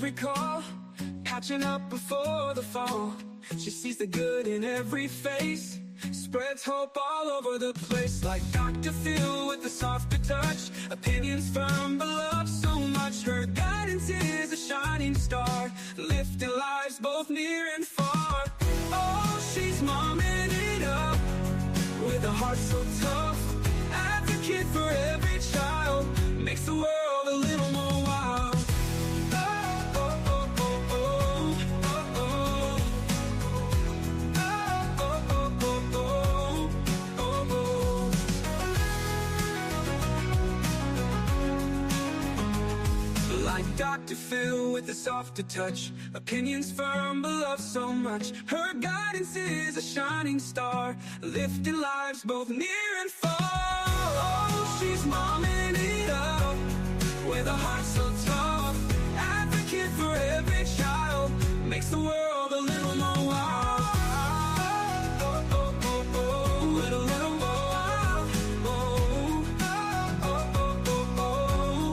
every call, catching up before the fall. She sees the good in every face, spreads hope all over the place. Like Dr. Phil with a softer touch, opinions firm but love so much. Her guidance is a shining star, lifting lives both near and far. Oh, she's momming it up with a heart so tough, advocate for every child, makes the world a little more wild. Oh, oh, oh, oh, oh, oh, oh, oh, oh, oh. Like Dr. Phil with a softer touch, opinions firm but love so much. Her guidance is a shining star, lifting lives both near and far. Oh, she's momming it up with a heart so tough, advocate for every child, makes the world a little more wild. Oh, oh, oh, oh, a little more wild. Oh, oh, oh, oh, oh, oh,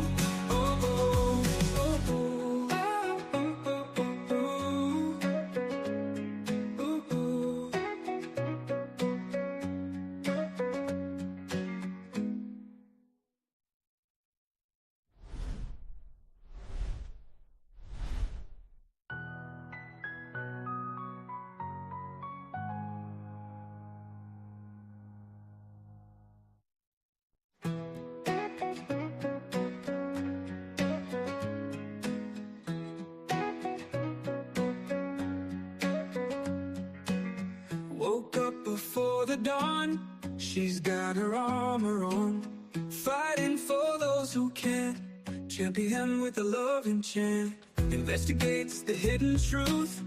woke up before the dawn, she's got her armor on, fighting for those who can't, champion with a loving chant, investigates the hidden truth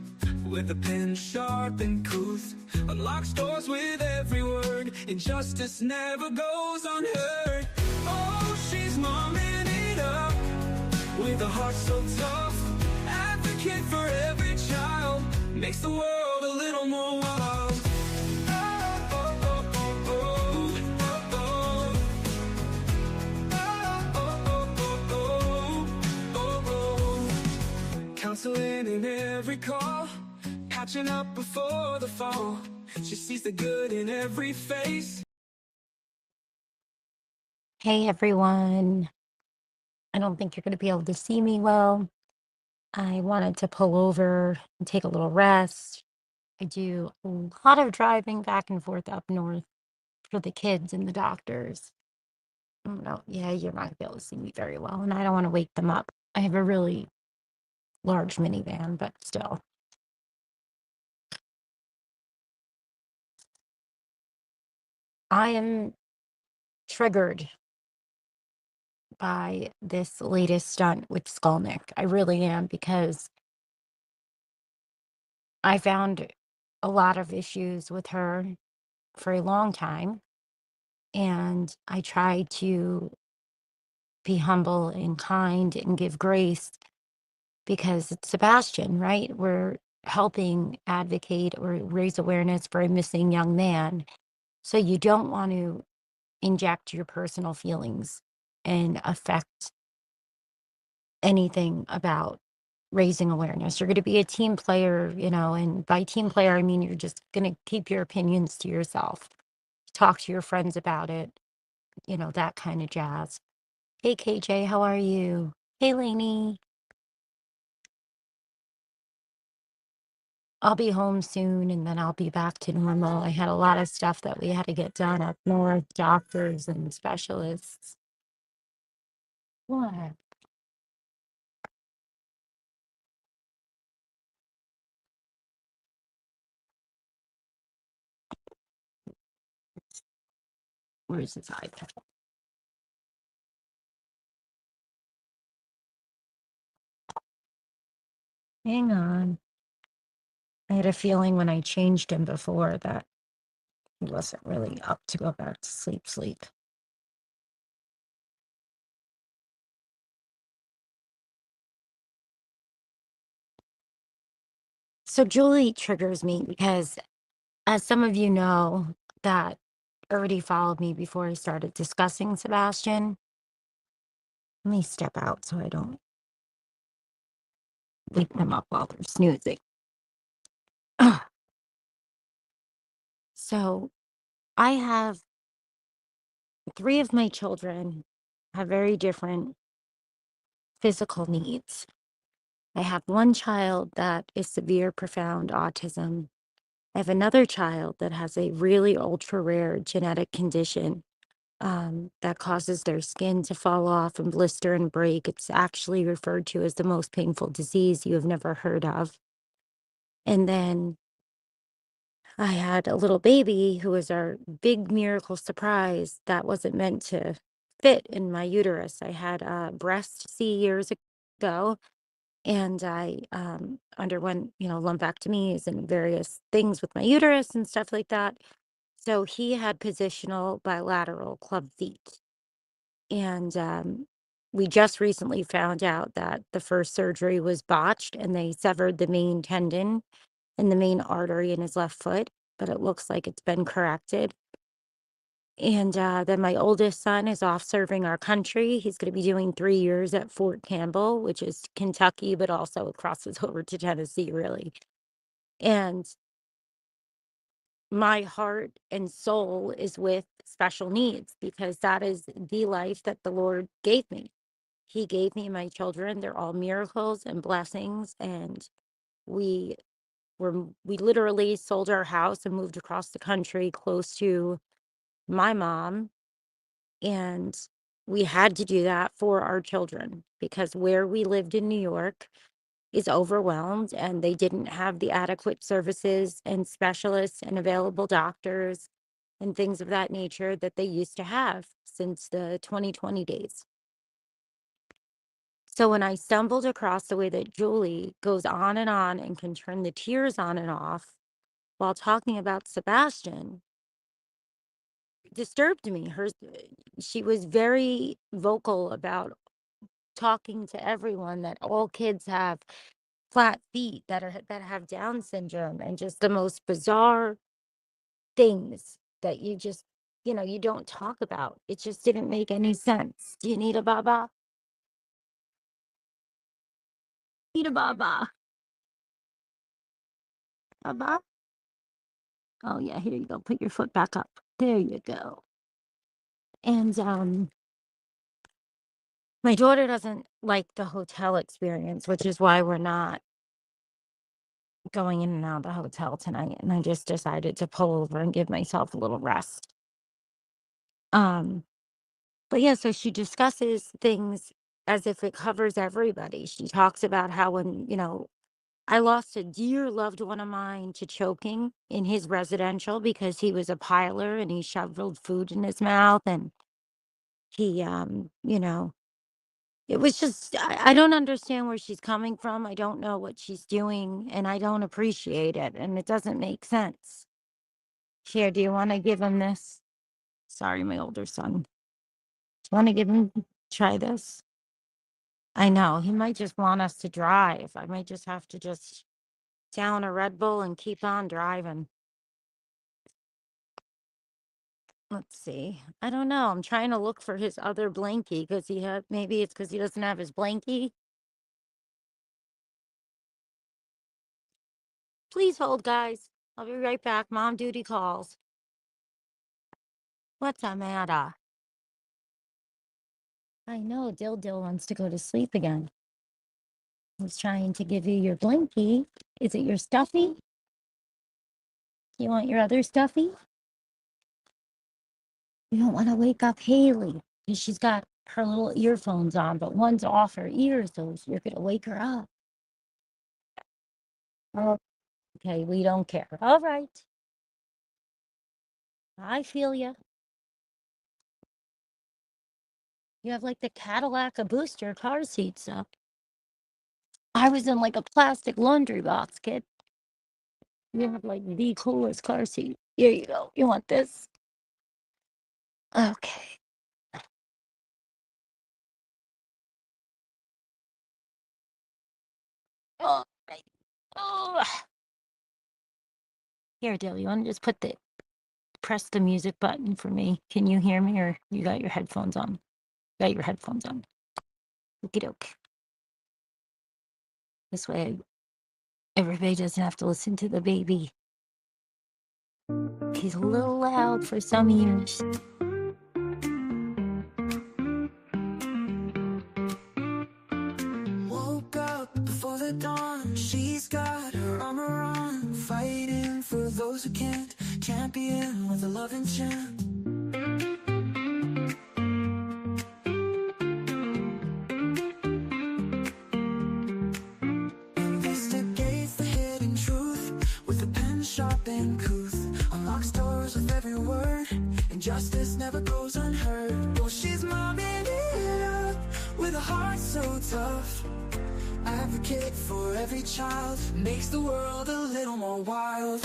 with a pen sharp and couth, unlocks doors with every word, injustice never goes unheard. Oh, she's momming it up with a heart so tough, advocate for every child, makes the world a little more wild. Counseling in every call, catching up before the fall. She sees the good in every face. Hey everyone. I don't think you're going to be able to see me well. I wanted to pull over and take a little rest. I do a lot of driving back and forth up north for the kids and the doctors. No, yeah, you're not going to be able to see me very well, and I don't want to wake them up. I have a really large minivan, but still. I am triggered by this latest stunt with Skolnick. I really am, because I found a lot of issues with her for a long time, and I try to be humble and kind and give grace because it's Sebastian, right? We're helping advocate or raise awareness for a missing young man. So you don't want to inject your personal feelings and affect anything about raising awareness. You're going to be a team player, and by team player, I mean you're just going to keep your opinions to yourself. Talk to your friends about it, that kind of jazz. Hey, KJ, how are you? Hey, Lainey. I'll be home soon, and then I'll be back to normal. I had a lot of stuff that we had to get done up north, doctors and specialists. What? Where's his iPad? Hang on. I had a feeling when I changed him before that he wasn't really up to go back to sleep. So Julie triggers me because, as some of you know that already followed me before I started discussing Sebastian, let me step out so I don't wake them up while they're snoozing. So I have three of my children have very different physical needs. I have one child that is severe, profound autism. I have another child that has a really ultra rare genetic condition that causes their skin to fall off and blister and break. It's actually referred to as the most painful disease you have never heard of. And then I had a little baby who was our big miracle surprise that wasn't meant to fit in my uterus. I had a breast years ago, and I underwent, lumpectomies and various things with my uterus and stuff like that. So he had positional bilateral club feet. And we just recently found out that the first surgery was botched and they severed the main tendon and the main artery in his left foot, but it looks like it's been corrected. And then my oldest son is off serving our country. He's going to be doing 3 years at Fort Campbell, which is Kentucky, but also it crosses over to Tennessee, really. And my heart and soul is with special needs because that is the life that the Lord gave me. He gave me my children. They're all miracles and blessings. And we we literally sold our house and moved across the country close to my mom. And we had to do that for our children because where we lived in New York is overwhelmed and they didn't have the adequate services and specialists and available doctors and things of that nature that they used to have since the 2020 days. So when I stumbled across the way that Julie goes on and can turn the tears on and off while talking about Sebastian, disturbed me. She was very vocal about talking to everyone that all kids have flat feet that have Down syndrome and just the most bizarre things that you don't talk about. It just didn't make any sense. Do you need a baba? Need a baba? Baba? Oh yeah, here you go. Put your foot back up. There you go. And my daughter doesn't like the hotel experience, which is why we're not going in and out of the hotel tonight. And I just decided to pull over and give myself a little rest. Um, but yeah, so she discusses things as if it covers everybody. She talks about how when I lost a dear loved one of mine to choking in his residential because he was a piler and he shoveled food in his mouth and he it was just I don't understand where she's coming from. I don't know what she's doing and I don't appreciate it and it doesn't make sense. Here, do you want to give him this? Sorry, my older son. Do you want to give him try this? I know he might just want us to drive. I might just have to just down a Red Bull and keep on driving. Let's see. I don't know. I'm trying to look for his other blankie because maybe it's because he doesn't have his blankie. Please hold, guys. I'll be right back. Mom duty calls. What's the matter? I know Dill wants to go to sleep again. I was trying to give you your blankie. Is it your stuffy? You want your other stuffy? You don't want to wake up Haley because she's got her little earphones on, but one's off her ears, so you're going to wake her up. Oh, okay, we don't care. All right. I feel you. You have like the Cadillac of booster car seats up. I was in like a plastic laundry box, kid. You have like the coolest car seat. Here you go. You want this? Okay. Oh, right. Oh. Here, Dill, you want to just press the music button for me? Can you hear me or you got your headphones on? Got your headphones on. Okie doke. This way, everybody doesn't have to listen to the baby. He's a little loud for some ears. Woke up before the dawn. She's got her armor on, fighting for those who can't. Champion with a loving chant. Investigates the hidden truth with a pen sharp and couth. Unlocks doors with every word, and justice never goes unheard. Oh, she's momming it up with a heart so tough. Advocate for every child, makes the world a little more wild.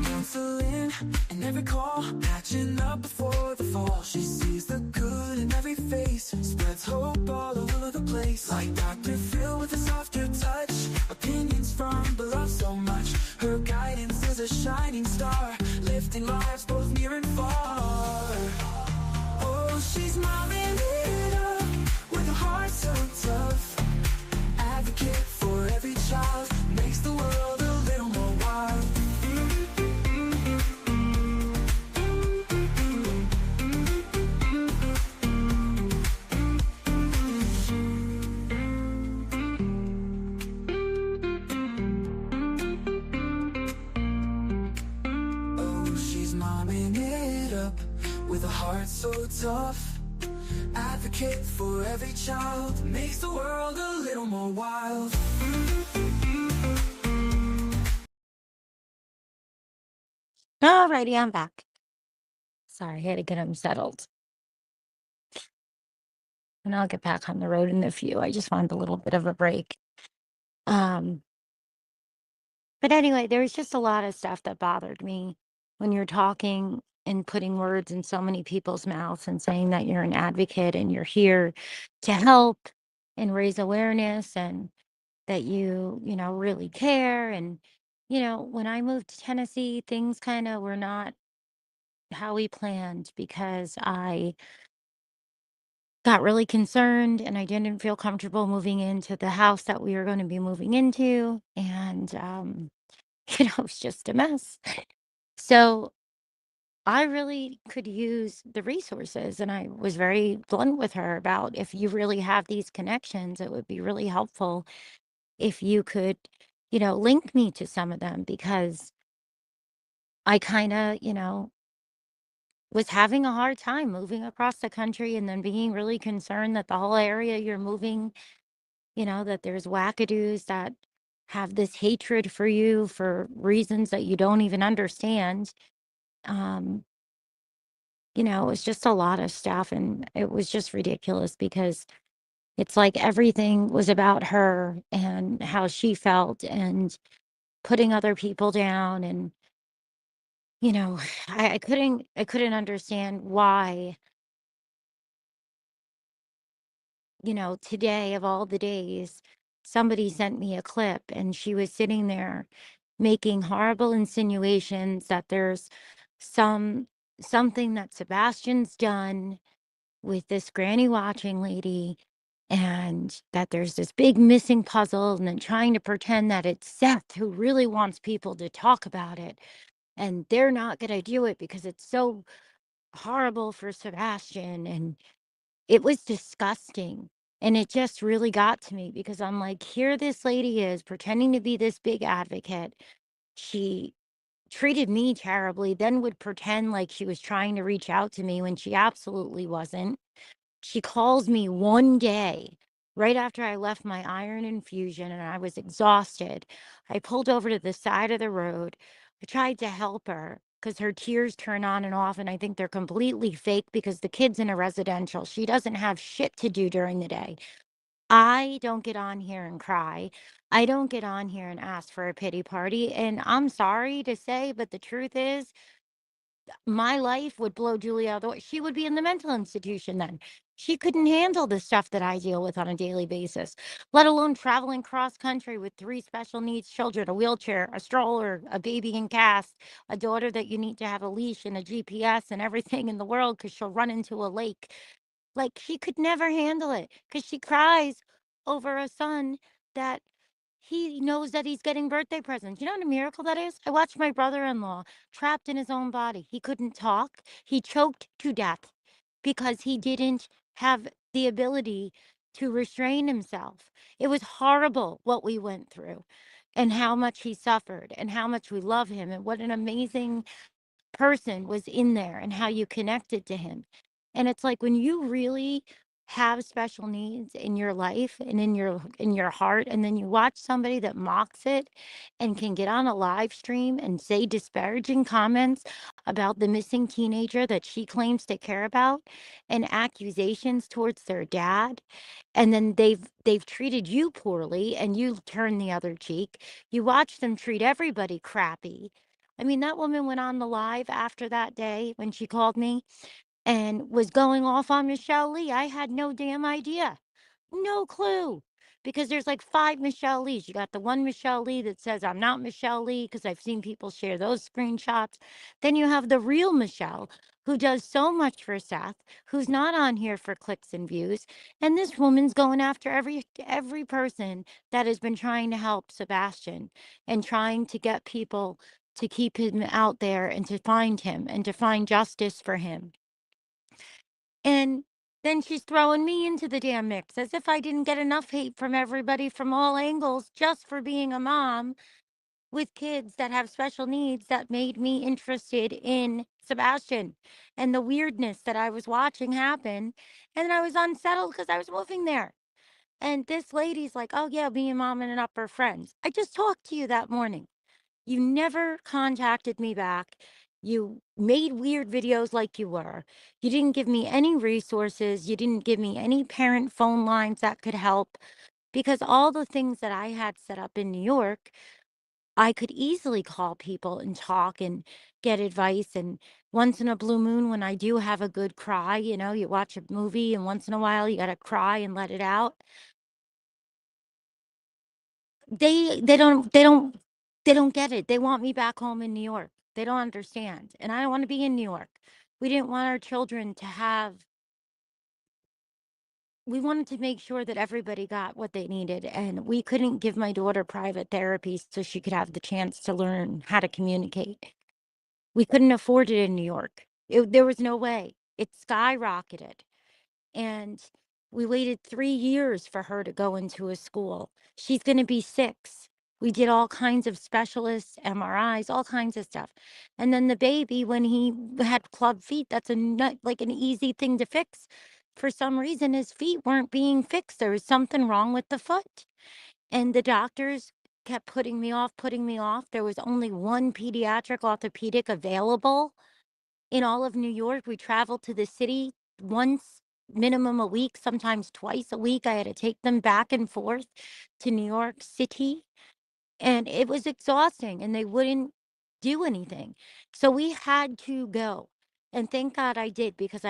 Counseling in every call, patching up before the fall. She sees the good in every face, spreads hope all over the place. Like Dr. Phil with a softer touch, opinions from below so much. Her guidance is a shining star, lifting lives both near and far. Oh, she's momming it up with a heart so tough. Advocate for every child, makes the world a little more wild. Oh, she's momming it up with a heart so tough. Advocate for every child, makes the world a little more wild. Alrighty, I'm back. Sorry, I had to get him settled. And I'll get back on the road in a few. I just wanted a little bit of a break. Um, but anyway, there was just a lot of stuff that bothered me when you're talking and putting words in so many people's mouths and saying that you're an advocate and you're here to help and raise awareness and that you really care. And, when I moved to Tennessee, things kind of were not how we planned because I got really concerned and I didn't feel comfortable moving into the house that we were going to be moving into. And, it was just a mess. So I really could use the resources. And I was very blunt with her about if you really have these connections, it would be really helpful if you could, link me to some of them because I kind of, was having a hard time moving across the country and then being really concerned that the whole area you're moving, that there's wackadoos that have this hatred for you for reasons that you don't even understand. Um, it was just a lot of stuff and it was just ridiculous because it's like everything was about her and how she felt and putting other people down and you know I couldn't understand why today of all the days, somebody sent me a clip and she was sitting there making horrible insinuations that there's some something that Sebastian's done with this granny watching lady and that there's this big missing puzzle and then trying to pretend that it's Seth who really wants people to talk about it and they're not going to do it because it's so horrible for Sebastian and it was disgusting, and it just really got to me because I'm like, here this lady is pretending to be this big advocate. She treated me terribly, then would pretend like she was trying to reach out to me when she absolutely wasn't. She calls me one day right after I left my iron infusion and I was exhausted. I pulled over to the side of the road. I tried to help her because her tears turn on and off, and I think they're completely fake because the kid's in a residential. She doesn't have shit to do during the day. I don't get on here and cry. I don't get on here and ask for a pity party. And I'm sorry to say, but the truth is, my life would blow Julie out of the way. She would be in the mental institution then She couldn't handle the stuff that I deal with on a daily basis, let alone traveling cross country with 3 special needs children, a wheelchair, a stroller, a baby in cast, a daughter that you need to have a leash and a GPS and everything in the world because she'll run into a lake. Like, she could never handle it because she cries over a son that he knows that he's getting birthday presents. You know what a miracle that is? I watched my brother-in-law trapped in his own body. He couldn't talk. He choked to death because he didn't have the ability to restrain himself. It was horrible what we went through and how much he suffered and how much we love him and what an amazing person was in there and how you connected to him. And it's like when you really have special needs in your life and in your heart, and then you watch somebody that mocks it and can get on a live stream and say disparaging comments about the missing teenager that she claims to care about and accusations towards their dad, and then they've treated you poorly and you turn the other cheek. You watch them treat everybody crappy. I mean, that woman went on the live after that day when she called me and was going off on Michelle Lee. I had no damn idea. No clue. Because there's like 5 Michelle Lees. You got the one Michelle Lee that says, I'm not Michelle Lee, because I've seen people share those screenshots. Then you have the real Michelle, who does so much for Seth, who's not on here for clicks and views. And this woman's going after every person that has been trying to help Sebastian and trying to get people to keep him out there and to find him and to find justice for him. And then she's throwing me into the damn mix as if I didn't get enough hate from everybody from all angles just for being a mom with kids that have special needs that made me interested in Sebastian and the weirdness that I was watching happen. And I was unsettled because I was moving there. And this lady's like, oh, yeah, me and mom and up are friends. I just talked to you that morning. You never contacted me back. You made weird videos like you were. You didn't give me any resources. You didn't give me any parent phone lines that could help because all the things that I had set up in New York, I could easily call people and talk and get advice. And once in a blue moon, when I do have a good cry, you watch a movie and once in a while you got to cry and let it out. They don't get it. They want me back home in New York. They don't understand, and I don't wanna be in New York. We didn't want our children to have we wanted to make sure that everybody got what they needed, and we couldn't give my daughter private therapy so she could have the chance to learn how to communicate. We couldn't afford it in New York. There was no way. It skyrocketed. And we waited 3 years for her to go into a school. She's gonna be 6. We did all kinds of specialists, MRIs, all kinds of stuff. And then the baby, when he had club feet, that's like an easy thing to fix. For some reason, his feet weren't being fixed. There was something wrong with the foot. And the doctors kept putting me off, putting me off. There was only one pediatric orthopedic available in all of New York. We traveled to the city once, minimum a week, sometimes twice a week. I had to take them back and forth to New York City, and it was exhausting, and they wouldn't do anything. So we had to go. And thank God I did because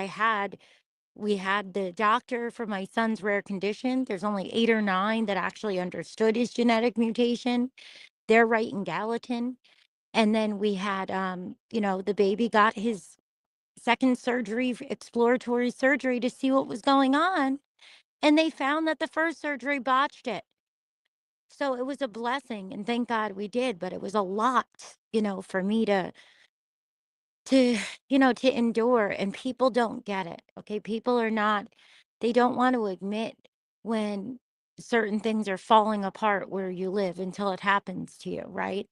we had the doctor for my son's rare condition. There's only 8 or 9 that actually understood his genetic mutation. They're right in Gallatin. And then we had, the baby got his second surgery, exploratory surgery to see what was going on. And they found that the first surgery botched it. So it was a blessing. And thank God we did. But it was a lot, for me to, to endure. And people don't get it. Okay. People are not, they don't want to admit when certain things are falling apart where you live until it happens to you. Right.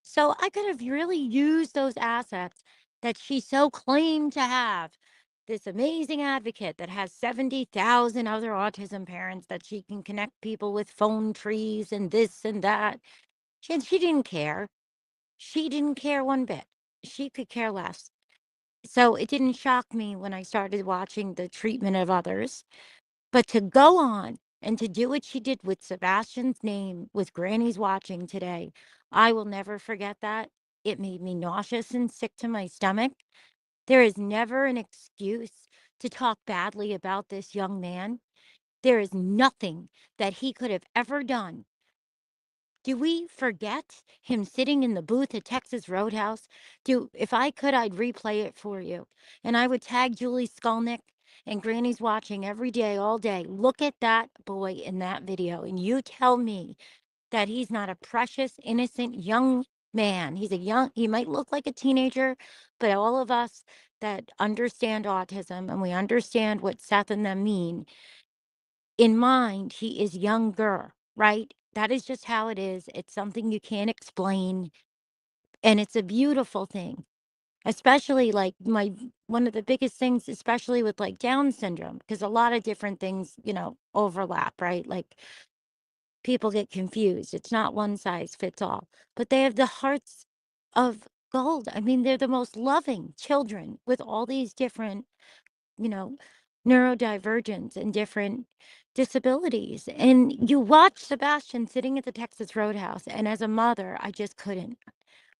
So I could have really used those assets that she so claimed to have. This amazing advocate that has 70,000 other autism parents that she can connect people with phone trees and this and that. She didn't care. She didn't care one bit. She could care less. So it didn't shock me when I started watching the treatment of others. But to go on and to do what she did with Sebastian's name, with Granny's watching today, I will never forget that. It made me nauseous and sick to my stomach. There is never an excuse to talk badly about this young man. There is nothing that he could have ever done. Do we forget him sitting in the booth at Texas Roadhouse? If I could, I'd replay it for you. And I would tag Julie Skolnick and Granny's watching every day, all day. Look at that boy in that video. And you tell me that he's not a precious, innocent young man. He might look like a teenager, but all of us that understand autism and we understand what Seth and them mean, in mind, he is younger, right? That is just how it is. It's something you can't explain. And it's a beautiful thing, especially like one of the biggest things, especially with like Down syndrome, because a lot of different things, overlap, right? Like people get confused. It's not one size fits all, but they have the hearts of gold. I mean, they're the most loving children with all these different, you know, neurodivergence and different disabilities. And you watch Sebastian sitting at the Texas Roadhouse, and as a mother, I just couldn't.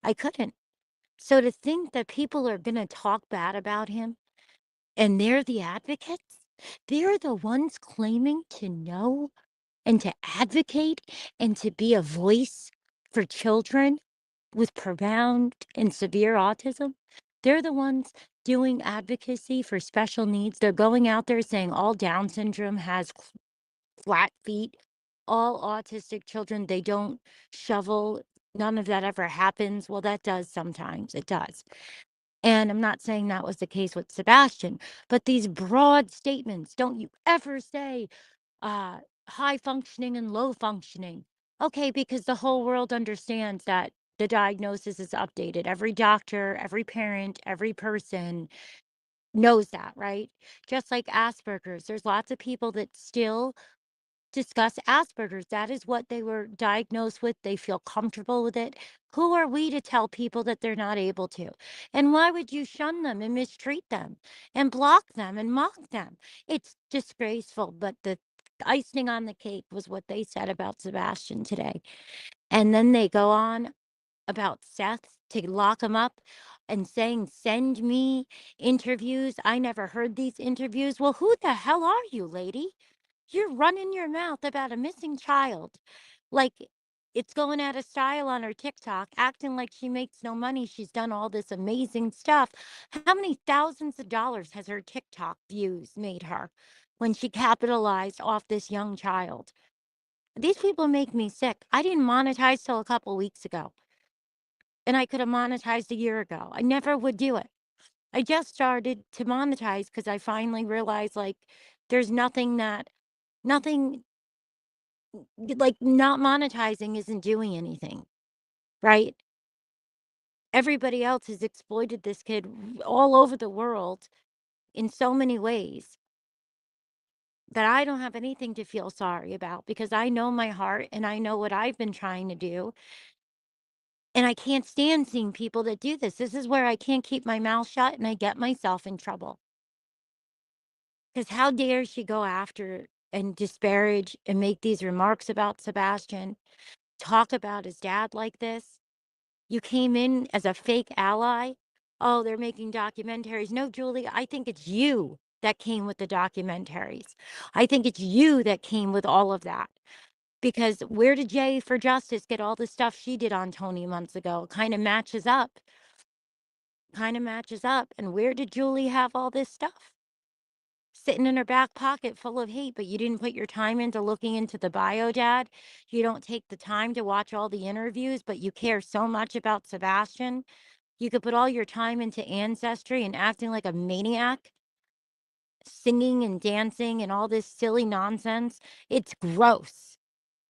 I couldn't. So to think that people are going to talk bad about him and they're the advocates, they're the ones claiming to know and to advocate and to be a voice for children with profound and severe autism. They're the ones doing advocacy for special needs. They're going out there saying all Down syndrome has flat feet, all autistic children, they don't shovel. None of that ever happens. Well, that does sometimes. It does. And I'm not saying that was the case with Sebastian, but these broad statements, don't you ever say high functioning and low functioning. Okay, because the whole world understands that the diagnosis is updated. Every doctor, every parent, every person knows that, right? Just like Asperger's, there's lots of people that still discuss Asperger's. That is what they were diagnosed with. They feel comfortable with it. Who are we to tell people that they're not able to? And why would you shun them and mistreat them and block them and mock them? It's disgraceful. But the icing on the cake was what they said about Sebastian today. And then they go on about Seth to lock him up and saying, send me interviews. I never heard these interviews. Well, who the hell are you, lady? You're running your mouth about a missing child. Like it's going out of style on her TikTok, acting like she makes no money. She's done all this amazing stuff. How many thousands of dollars has her TikTok views made her when she capitalized off this young child? These people make me sick. I didn't monetize till a couple weeks ago, and I could have monetized a year ago. I never would do it. I just started to monetize because I finally realized like there's nothing like not monetizing isn't doing anything, right? Everybody else has exploited this kid all over the world in so many ways that I don't have anything to feel sorry about because I know my heart and I know what I've been trying to do. And I can't stand seeing people that do this. This is where I can't keep my mouth shut and I get myself in trouble. Because how dare she go after and disparage and make these remarks about Sebastian, talk about his dad like this? You came in as a fake ally. Oh, they're making documentaries. No, Julie, I think it's you that came with the documentaries. I think it's you that came with all of that. Because where did Jay for Justice get all the stuff she did on Tony months ago? Kind of matches up. Kind of matches up. And where did Julie have all this stuff? Sitting in her back pocket full of hate, but you didn't put your time into looking into the bio, Dad. You don't take the time to watch all the interviews, but you care so much about Sebastian. You could put all your time into Ancestry and acting like a maniac, singing and dancing and all this silly nonsense. It's gross.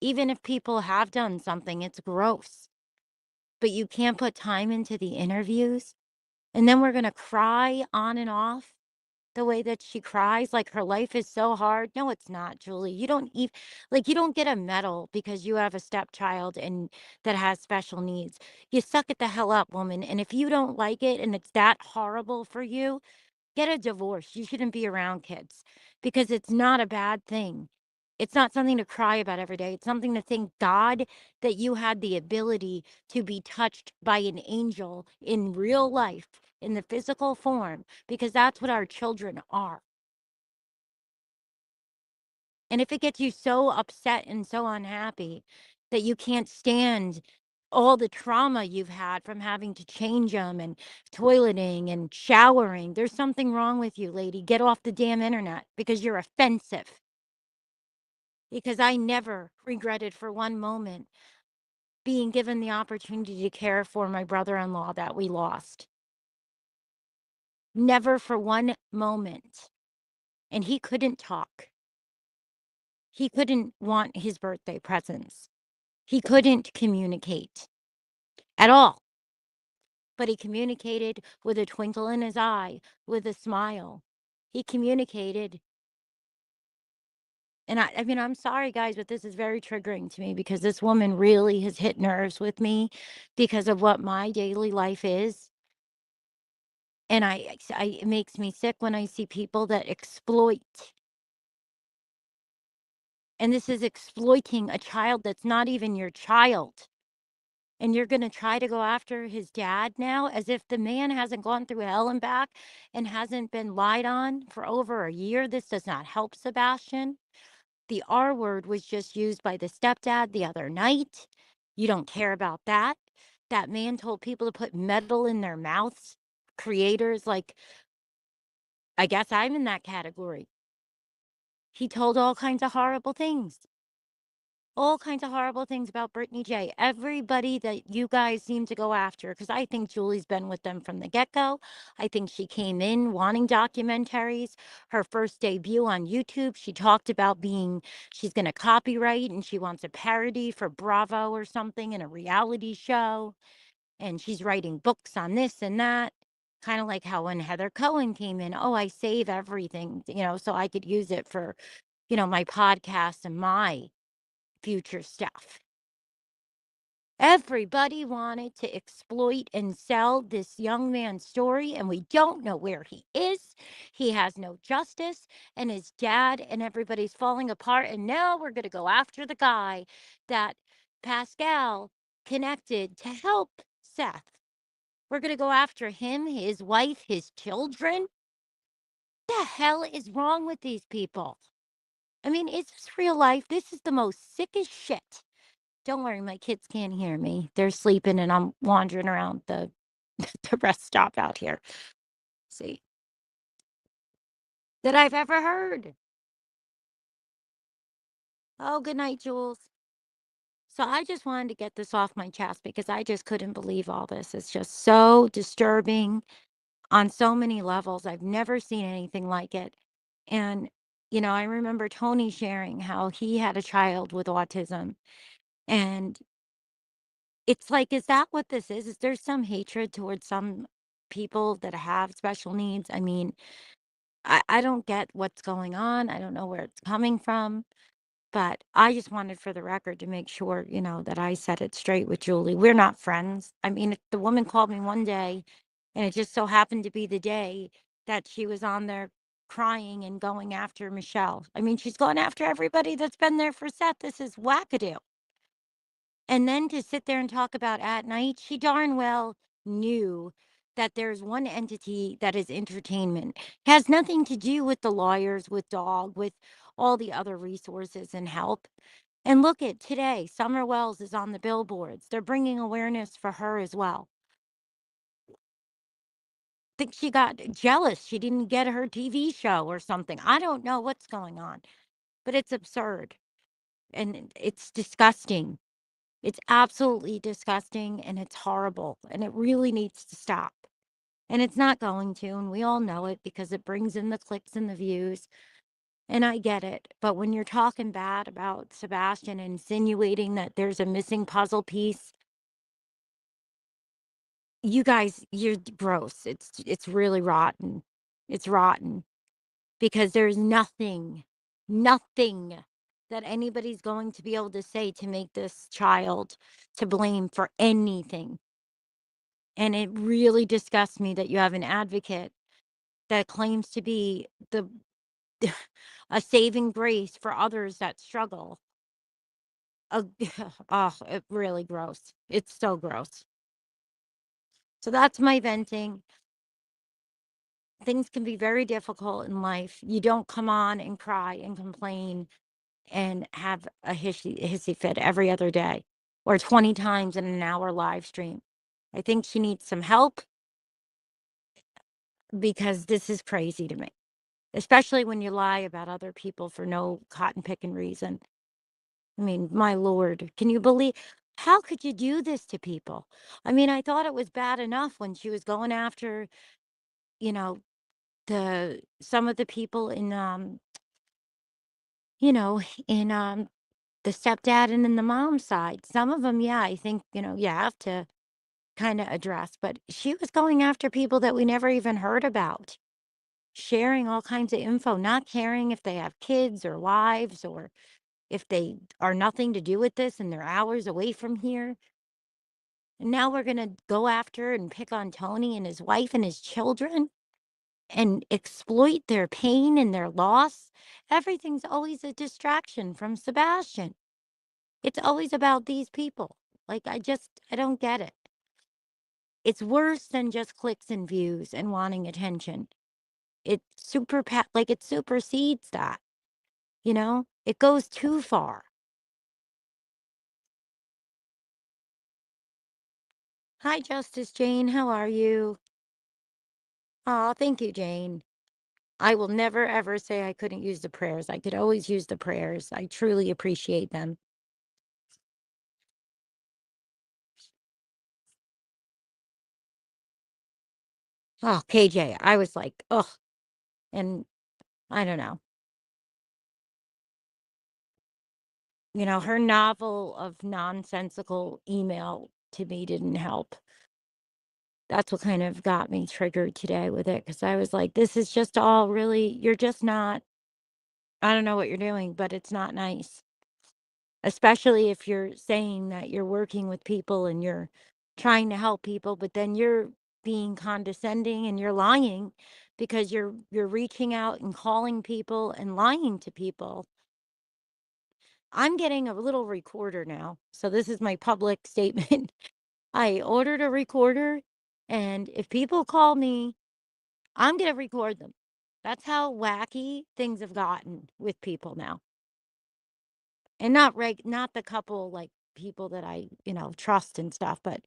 Even if people have done something, it's gross. But you can't put time into the interviews. And then we're going to cry on and off the way that she cries, like her life is so hard. No, it's not, Julie. You don't even like you don't get a medal because you have a stepchild and that has special needs. You suck it the hell up, woman. And if you don't like it and it's that horrible for you, get a divorce. You shouldn't be around kids because it's not a bad thing. It's not something to cry about every day. It's something to thank God that you had the ability to be touched by an angel in real life, in the physical form, because that's what our children are. And if it gets you so upset and so unhappy that you can't stand all the trauma you've had from having to change them and toileting and showering, there's something wrong with you, lady. Get off the damn internet because you're offensive. Because I never regretted for one moment being given the opportunity to care for my brother-in-law that we lost. Never for one moment. And he couldn't talk. He couldn't want his birthday presents. He couldn't communicate at all. But he communicated with a twinkle in his eye, with a smile. He communicated. And I mean, I'm sorry, guys, but this is very triggering to me because this woman really has hit nerves with me because of what my daily life is. And it makes me sick when I see people that exploit. And this is exploiting a child that's not even your child. And you're going to try to go after his dad now as if the man hasn't gone through hell and back and hasn't been lied on for over a year. This does not help Sebastian. The R word was just used by the stepdad the other night. You don't care about that. That man told people to put metal in their mouths. Creators, like, I guess I'm in that category. He told all kinds of horrible things. All kinds of horrible things about Brittany J. Everybody that you guys seem to go after, because I think Julie's been with them from the get-go. I think she came in wanting documentaries. Her first debut on YouTube, she talked about she's going to copyright and she wants a parody for Bravo or something in a reality show. And she's writing books on this and that. Kind of like how when Heather Cohen came in, oh, I save everything, so I could use it for, my podcast and my future stuff. Everybody wanted to exploit and sell this young man's story, and we don't know where he is. He has no justice, and his dad and everybody's falling apart. And now we're going to go after the guy that Pascal connected to help Seth. We're going to go after him, his wife, his children. What the hell is wrong with these people? I mean, it's real life. This is the most sickest shit. Don't worry, my kids can't hear me. They're sleeping and I'm wandering around the the rest stop out here. See. That I've ever heard. Oh, good night, Jules. So I just wanted to get this off my chest because I just couldn't believe all this. It's just so disturbing on so many levels. I've never seen anything like it. And, I remember Tony sharing how he had a child with autism. And it's like, is that what this is? Is there some hatred towards some people that have special needs? I mean, I don't get what's going on. I don't know where it's coming from. But I just wanted for the record to make sure, that I set it straight with Julie. We're not friends. I mean, if the woman called me one day and it just so happened to be the day that she was on there crying and going after Michelle. I mean, she's going after everybody that's been there for Seth. This is wackadoo. And then to sit there and talk about at night, she darn well knew that there's one entity that is entertainment. Has nothing to do with the lawyers, with dog, with all the other resources and help. And look at today, Summer Wells is on the billboards. They're bringing awareness for her as well. I think she got jealous. She didn't get her TV show or something. I don't know what's going on, but it's absurd and it's disgusting. It's absolutely disgusting and it's horrible and it really needs to stop. And it's not going to, and we all know it because it brings in the clicks and the views. And I get it. But when you're talking bad about Sebastian, insinuating that there's a missing puzzle piece, you guys, you're gross. It's really rotten. It's rotten because there's nothing that anybody's going to be able to say to make this child to blame for anything. And it really disgusts me that you have an advocate that claims to be the a saving grace for others that struggle. Uh, oh, it really gross. It's so gross. So that's my venting. Things can be very difficult in life. You don't come on and cry and complain and have a hissy fit every other day or 20 times in an hour live stream. I think she needs some help because this is crazy to me, especially when you lie about other people for no cotton picking reason. I mean, my Lord, can you believe how could you do this to people? I mean, I thought it was bad enough when she was going after, you know, the some of the people in you know, in the stepdad and in the mom side. Some of them, yeah, I think, you have to kind of address, but she was going after people that we never even heard about, sharing all kinds of info, not caring if they have kids or wives or if they are nothing to do with this and they're hours away from here. And now we're going to go after and pick on Tony and his wife and his children and exploit their pain and their loss. Everything's always a distraction from Sebastian. It's always about these people. Like, I don't get it. It's worse than just clicks and views and wanting attention. Like it supersedes that, It goes too far. Hi, Justice Jane. How are you? Oh, thank you, Jane. I will never ever say I couldn't use the prayers. I could always use the prayers. I truly appreciate them. Oh, KJ, I was like, ugh. And I don't know. Her novel of nonsensical email to me didn't help. That's what kind of got me triggered today with it because I was like, this is just all really, you're just not, I don't know what you're doing, but it's not nice. Especially if you're saying that you're working with people and you're trying to help people, but then you're being condescending and you're lying because you're reaching out and calling people and lying to people. I'm getting a little recorder now. So this is my public statement. I ordered a recorder, and if people call me, I'm going to record them. That's how wacky things have gotten with people now. And not the couple like people that I, trust and stuff, but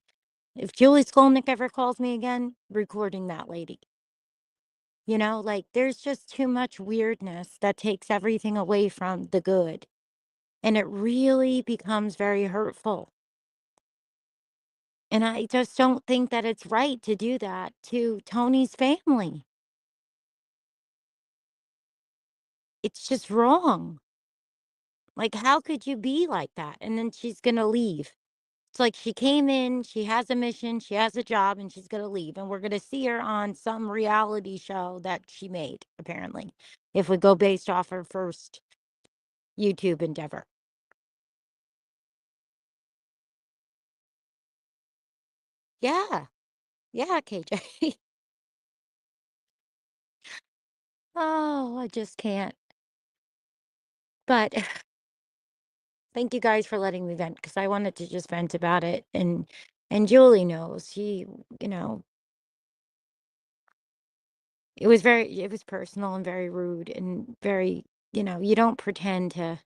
if Julie Skolnick ever calls me again, recording that lady. Like there's just too much weirdness that takes everything away from the good. And it really becomes very hurtful. And I just don't think that it's right to do that to Tony's family. It's just wrong. Like, how could you be like that? And then she's going to leave. It's like she came in, she has a mission, she has a job, and she's going to leave. And we're going to see her on some reality show that she made, apparently, if we go based off her first YouTube endeavor. Yeah. Yeah, KJ. Oh, I just can't. But thank you guys for letting me vent because I wanted to just vent about it. And Julie knows. You know, it was personal and very rude and very, you don't pretend to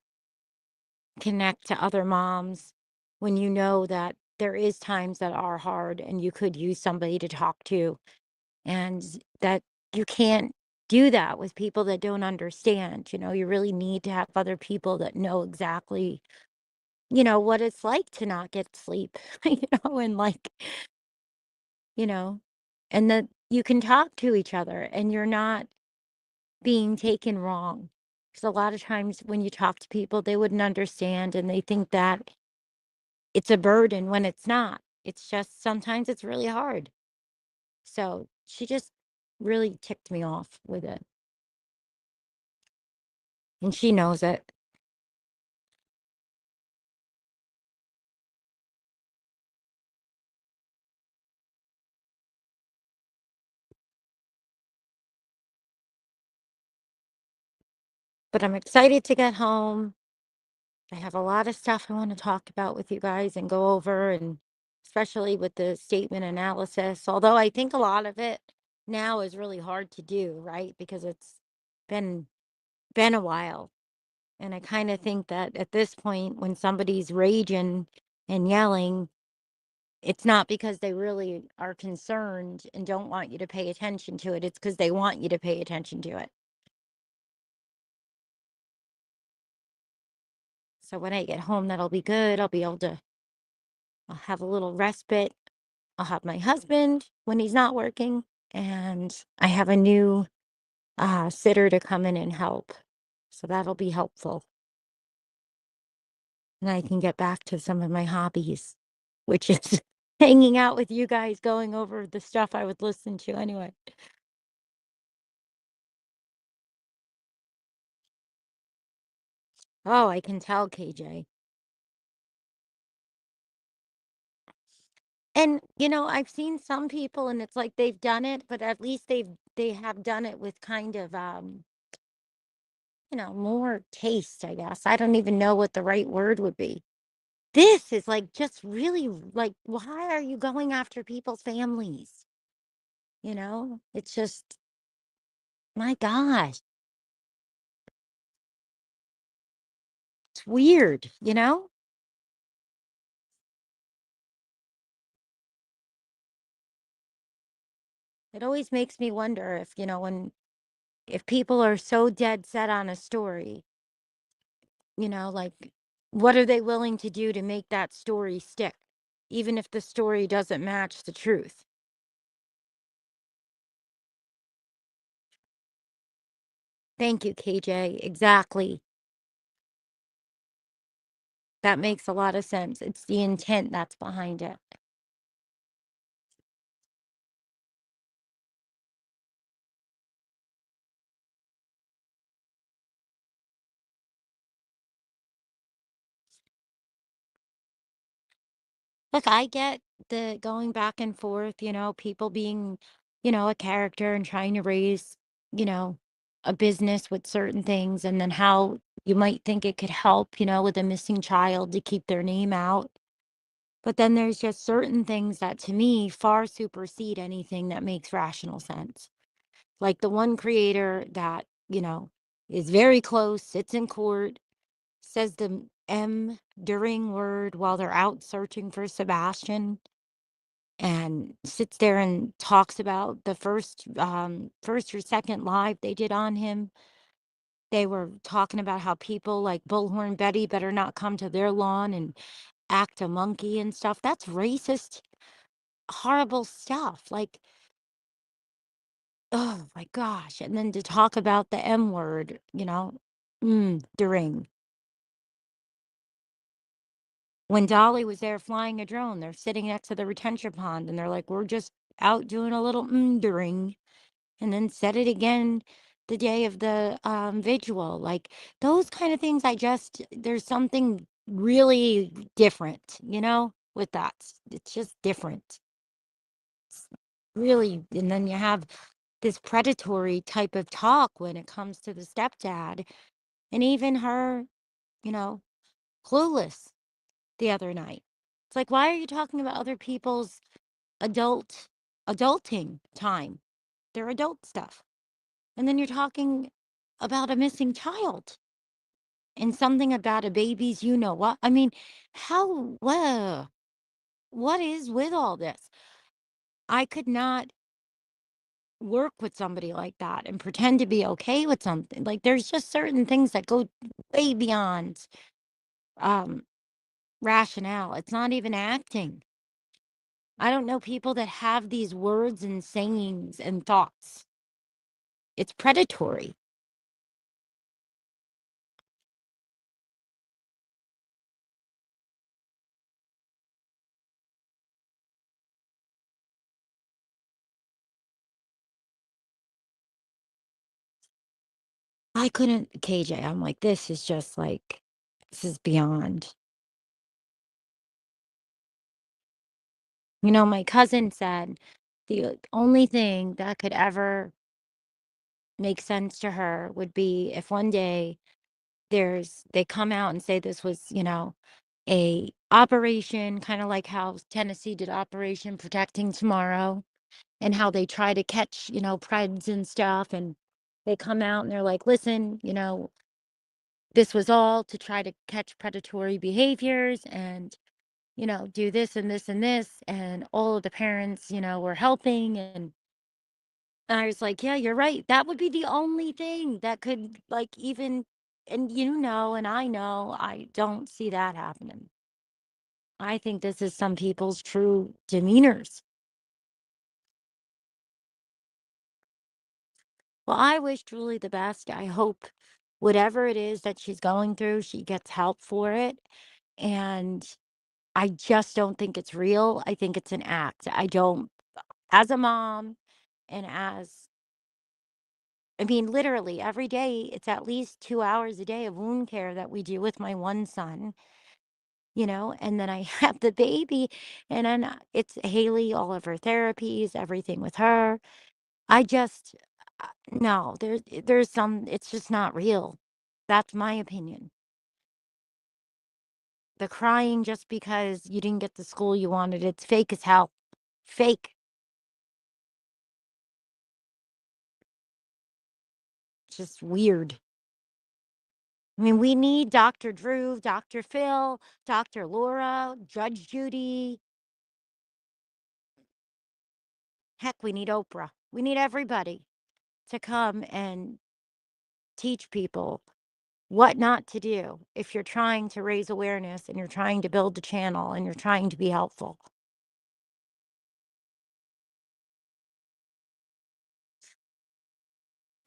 connect to other moms when you know that there is times that are hard and you could use somebody to talk to and that you can't do that with people that don't understand. You really need to have other people that know exactly, what it's like to not get sleep, and like, you know, and that you can talk to each other and you're not being taken wrong. Because a lot of times when you talk to people, they wouldn't understand and they think that it's a burden when it's not. It's just sometimes it's really hard. So she just really ticked me off with it. And she knows it. But I'm excited to get home. I have a lot of stuff I want to talk about with you guys and go over, and especially with the statement analysis. Although I think a lot of it now is really hard to do, right? Because it's been been a while And I kind of think that at this point, when somebody's raging and yelling, it's not because they really are concerned and don't want you to pay attention to it. It's because they want you to pay attention to it. So when I get home, that'll be good. I'll have a little respite. I'll have my husband when he's not working, and I have a new sitter to come in and help. So that'll be helpful. And I can get back to some of my hobbies, which is hanging out with you guys, going over the stuff I would listen to anyway. Oh, I can tell, KJ. And I've seen some people and it's like they've done it, but at least they have done it with kind of more taste, I guess. I don't even know what the right word would be. This is like just really like, why are you going after people's families? It's just, my gosh, it's weird. It always makes me wonder if people are so dead set on a story, like what are they willing to do to make that story stick, even if the story doesn't match the truth? Thank you, KJ. Exactly. That makes a lot of sense. It's the intent that's behind it. Look, I get the going back and forth, people being, a character and trying to raise, you know, a business with certain things, and then how you might think it could help, with a missing child to keep their name out. But then there's just certain things that to me far supersede anything that makes rational sense. Like the one creator that, is very close, sits in court, says the during word while they're out searching for Sebastian, and sits there and talks about the first or second live they did on him. They were talking about how people like Bullhorn Betty better not come to their lawn and act a monkey and stuff. That's racist, horrible stuff. Like, oh my gosh. And then to talk about the M word, during when Dolly was there flying a drone, they're sitting next to the retention pond and they're like, we're just out doing a little during, and then said it again the day of the vigil. Like those kind of things, there's something really different, with that. It's just different. It's really, and then you have this predatory type of talk when it comes to the stepdad, and even her, you know, clueless the other night. It's like, why are you talking about other people's adulting time? Their adult stuff. And then you're talking about a missing child and something about a baby's what. I mean, what is with all this? I could not work with somebody like that and pretend to be okay with something. Like there's just certain things that go way beyond um rationale. It's not even acting. I don't know people that have these words and sayings and thoughts. It's predatory. I couldn't, KJ. I'm like, this is beyond. My cousin said the only thing that could ever make sense to her would be if one day they come out and say this was, a operation, kind of like how Tennessee did Operation Protecting Tomorrow, and how they try to catch, Preds and stuff. And they come out and they're like, listen, this was all to try to catch predatory behaviors and, do this and this and this. And all of the parents, were helping. And I was like, yeah, you're right. That would be the only thing that could, like, even, and and I know I don't see that happening. I think this is some people's true demeanors. Well, I wish Julie the best. I hope whatever it is that she's going through, she gets help for it. And I just don't think it's real. I think it's an act. I don't, as a mom and I mean, literally every day, it's at least 2 hours a day of wound care that we do with my one son, and then I have the baby, and then it's Haley, all of her therapies, everything with her. I just, no, there's some, it's just not real. That's my opinion. The crying just because you didn't get the school you wanted, it's fake as hell. Fake. It's just weird. I mean, we need Dr. Drew, Dr. Phil, Dr. Laura, Judge Judy. Heck, we need Oprah. We need everybody to come and teach people what not to do if you're trying to raise awareness and you're trying to build a channel and you're trying to be helpful.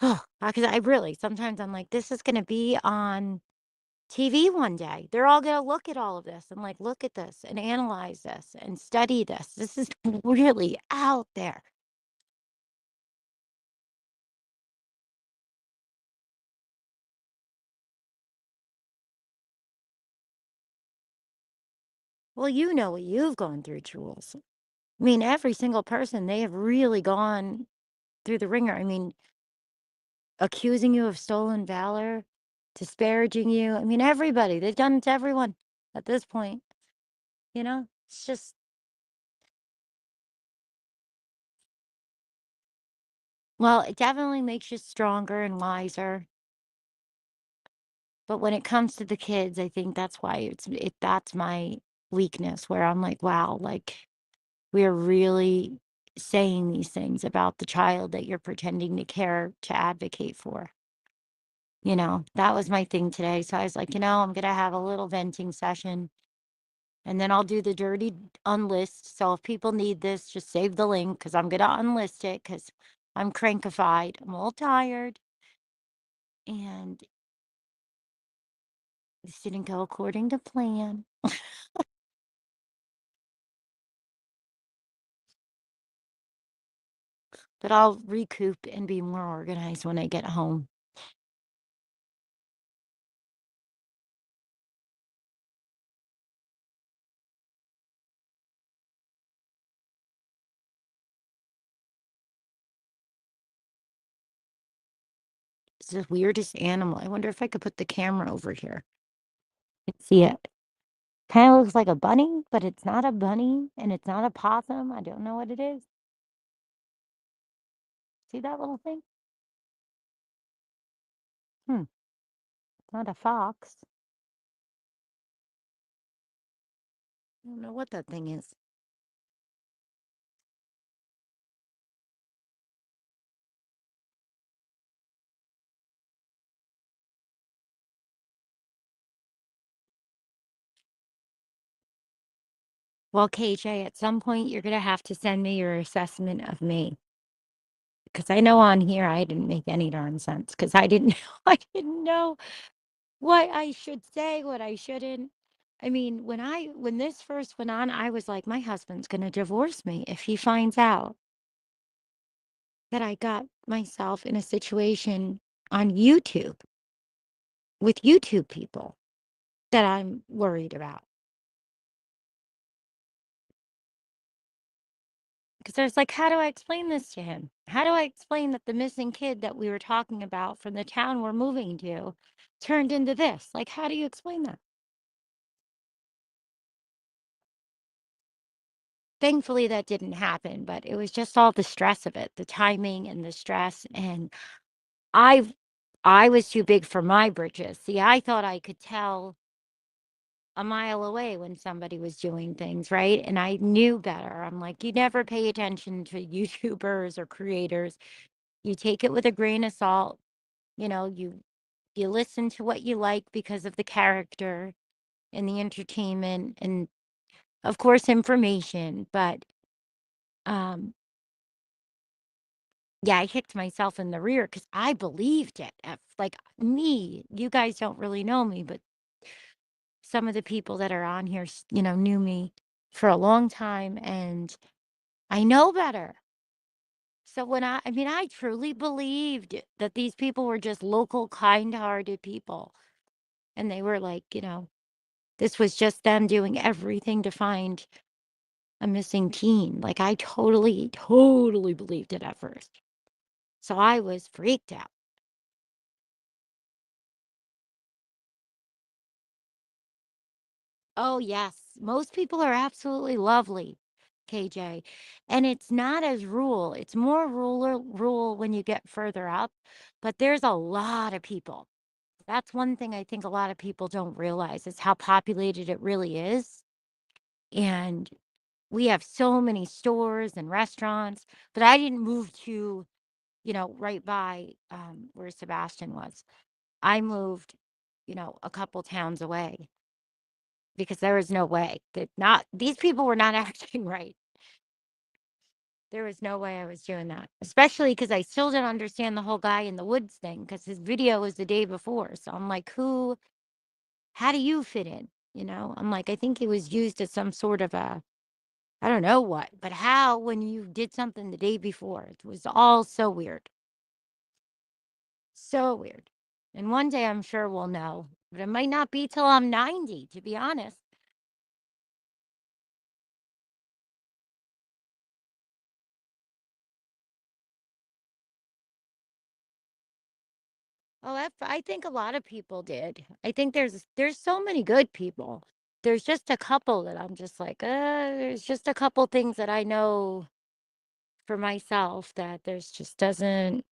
Oh, because I really, sometimes I'm like, this is going to be on TV one day. They're all going to look at all of this and like, look at this and analyze this and study this. This is really out there. Well, you know what you've gone through, Jules. I mean, every single person, they have really gone through the ringer. I mean, accusing you of stolen valor, disparaging you. I mean, everybody, they've done it to everyone at this point. It's just, well, it definitely makes you stronger and wiser. But when it comes to the kids, I think that's why that's my weakness, where I'm like, wow, like we're really saying these things about the child that you're pretending to care to advocate for. That was my thing today. So I was like, I'm going to have a little venting session and then I'll do the dirty unlist. So if people need this, just save the link because I'm going to unlist it because I'm crankified. I'm all tired and this didn't go according to plan. But I'll recoup and be more organized when I get home. It's the weirdest animal. I wonder if I could put the camera over here and see it. Kind of looks like a bunny, but it's not a bunny and it's not a possum. I don't know what it is. See that little thing? It's not a fox. I don't know what that thing is. Well, KJ, at some point you're gonna have to send me your assessment of me. Because I know on here I didn't make any darn sense because I didn't I didn't know what I should say, what I shouldn't. I mean, when this first went on, I was like, my husband's gonna divorce me if he finds out that I got myself in a situation on YouTube with YouTube people that I'm worried about. Because I was like, how do I explain this to him? How do I explain that the missing kid that we were talking about from the town we're moving to turned into this? Like, how do you explain that? Thankfully, that didn't happen, but it was just all the stress of it, the timing and the stress. And I've I was too big for my britches. See, I thought I could tell a mile away when somebody was doing things, right? And I knew better. I'm like, you never pay attention to YouTubers or creators. You take it with a grain of salt. You know, you listen to what you like because of the character and the entertainment and of course information, but um yeah, I kicked myself in the rear because I believed it. Like me, you guys don't really know me, but some of the people that are on here, knew me for a long time and I know better. So when I mean, I truly believed that these people were just local, kind-hearted people. And they were like, this was just them doing everything to find a missing teen. Like I totally, totally believed it at first. So I was freaked out. Oh, yes. Most people are absolutely lovely, KJ. And it's not as rural. It's more rural when you get further up, but there's a lot of people. That's one thing I think a lot of people don't realize is how populated it really is. And we have so many stores and restaurants, but I didn't move to, right by where Sebastian was. I moved, a couple towns away because there was no way that not these people were not acting right. There was no way I was doing that, especially because I still didn't understand the whole guy in the woods thing because his video was the day before. So I'm like, how do you fit in? I'm like, I think he was used as some sort of I don't know what, but how when you did something the day before? It was all so weird. So weird. And one day I'm sure we'll know, but it might not be till I'm 90, to be honest. Oh, I think a lot of people did. I think there's so many good people. There's just a couple that I'm just like, there's just a couple things that I know for myself that there's just doesn't,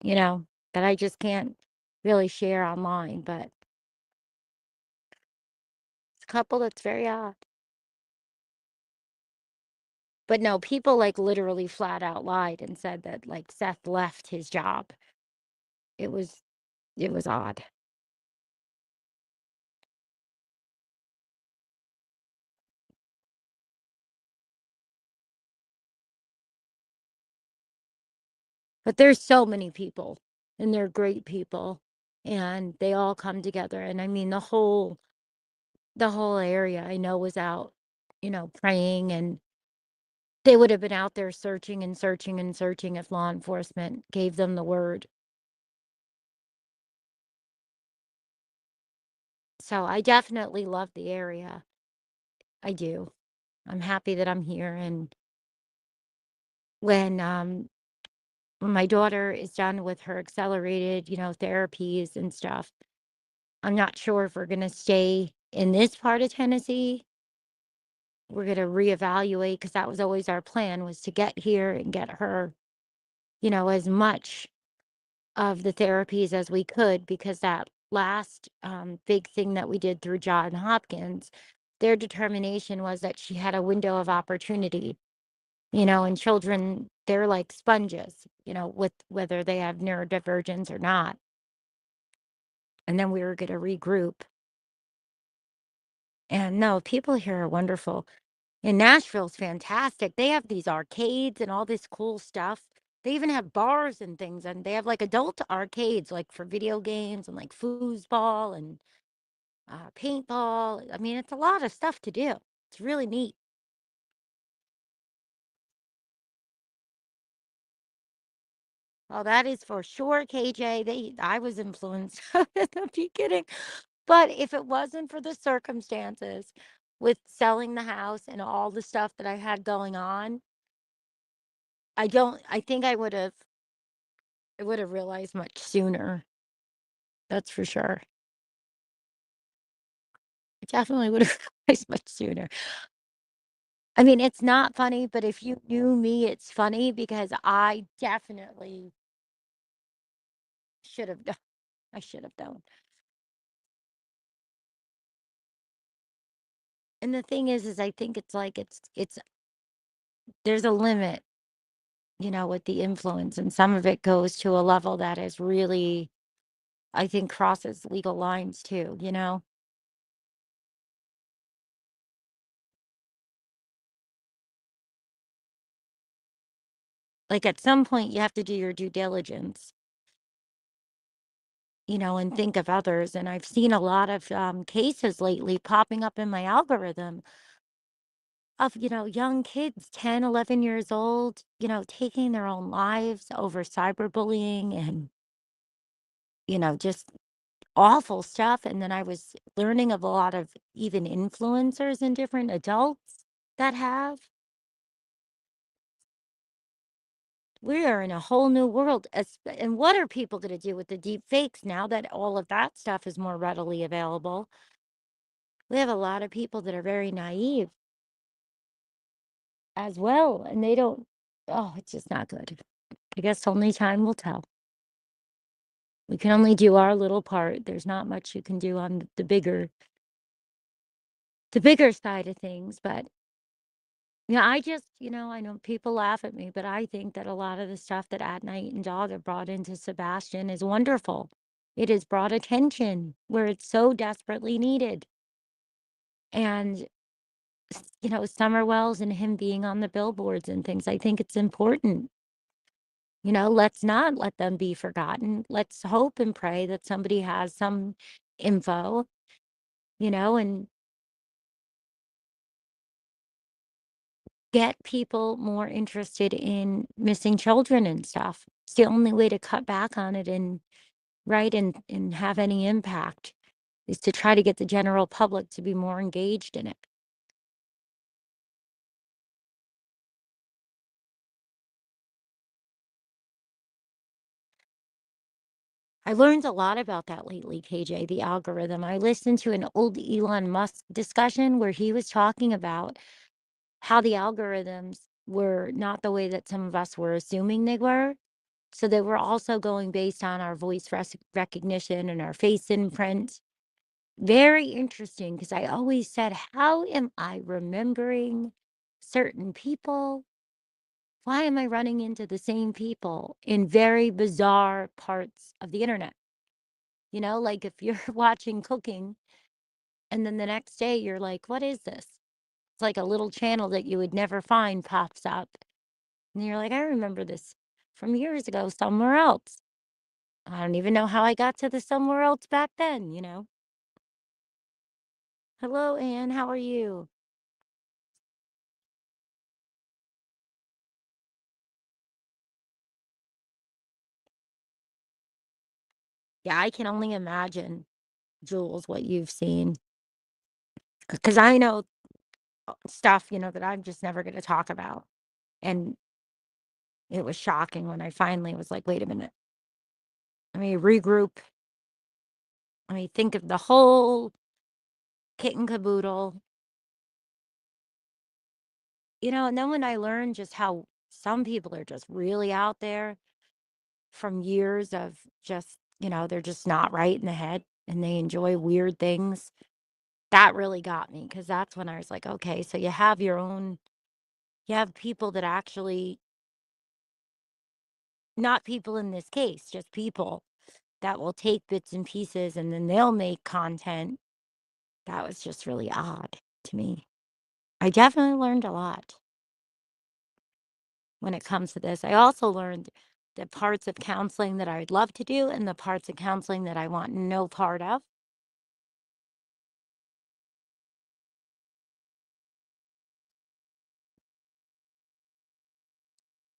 you know, that I just can't really share online, but it's a couple that's very odd. But no, people like literally flat out lied and said that like Seth left his job. It was it was odd. But there's so many people and they're great people and they all come together and I mean the whole area I know was out, praying and they would have been out there searching and searching and searching if law enforcement gave them the word. So I definitely love the area. I do. I'm happy that I'm here and when my daughter is done with her accelerated, therapies and stuff, I'm not sure if we're going to stay in this part of Tennessee. We're going to reevaluate because that was always our plan was to get here and get her, as much of the therapies as we could because that last big thing that we did through John Hopkins, their determination was that she had a window of opportunity, and children, they're like sponges, with whether they have neurodivergence or not. And then we were going to regroup. And no, people here are wonderful. And Nashville's fantastic. They have these arcades and all this cool stuff. They even have bars and things, and they have like adult arcades, like for video games and like foosball and paintball. I mean, it's a lot of stuff to do. It's really neat. Oh, that is for sure, KJ. I was influenced in the beginning. But if it wasn't for the circumstances with selling the house and all the stuff that I had going on, I think I would have realized much sooner. That's for sure. I definitely would have realized much sooner. I mean, it's not funny, but if you knew me, it's funny because I definitely should have done. I should have known. And the thing is I think it's like it's there's a limit, with the influence, and some of it goes to a level that is really, I think, crosses legal lines too. Like at some point you have to do your due diligence, and think of others. And I've seen a lot of cases lately popping up in my algorithm of, young kids, 10, 11 years old, taking their own lives over cyberbullying and, just awful stuff. And then I was learning of a lot of even influencers and different adults that have. We are in a whole new world. And what are people going to do with the deep fakes now that all of that stuff is more readily available? We have a lot of people that are very naive as well, and they don't, oh, it's just not good. I guess only time will tell. We can only do our little part. There's not much you can do on the bigger side of things. But yeah, I just, I know people laugh at me, but I think that a lot of the stuff that At Night and Dog have brought into Sebastian is wonderful. It has brought attention where it's so desperately needed. And, Summer Wells and him being on the billboards and things, I think it's important. Let's not let them be forgotten. Let's hope and pray that somebody has some info, and get people more interested in missing children and stuff. It's the only way to cut back on it and right and have any impact is to try to get the general public to be more engaged in it. I learned a lot about that lately, KJ, the algorithm. I listened to an old Elon Musk discussion where he was talking about how the algorithms were not the way that some of us were assuming they were. So they were also going based on our voice recognition and our face imprint. Very interesting because I always said, how am I remembering certain people? Why am I running into the same people in very bizarre parts of the internet? Like if you're watching cooking and then the next day you're like, what is this? It's like a little channel that you would never find pops up. And you're like, I remember this from years ago somewhere else. I don't even know how I got to the somewhere else back then. Hello, Anne. How are you? Yeah, I can only imagine, Jules, what you've seen. Because I know stuff, that I'm just never going to talk about. And it was shocking when I finally was like, wait a minute. Let me regroup. Let me think of the whole kit and caboodle. And then when I learned just how some people are just really out there from years of just, they're just not right in the head and they enjoy weird things. That really got me because that's when I was like, okay, so you have people that actually, not people in this case, just people that will take bits and pieces and then they'll make content. That was just really odd to me. I definitely learned a lot when it comes to this. I also learned the parts of counseling that I would love to do and the parts of counseling that I want no part of.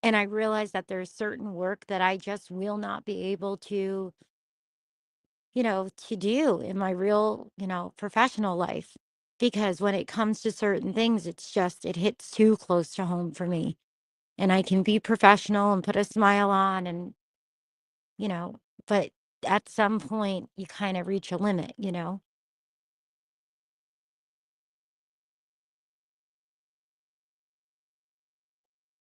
And I realized that there's certain work that I just will not be able to do in my real, professional life. Because when it comes to certain things, it hits too close to home for me. And I can be professional and put a smile on you know, but at some point you kind of reach a limit.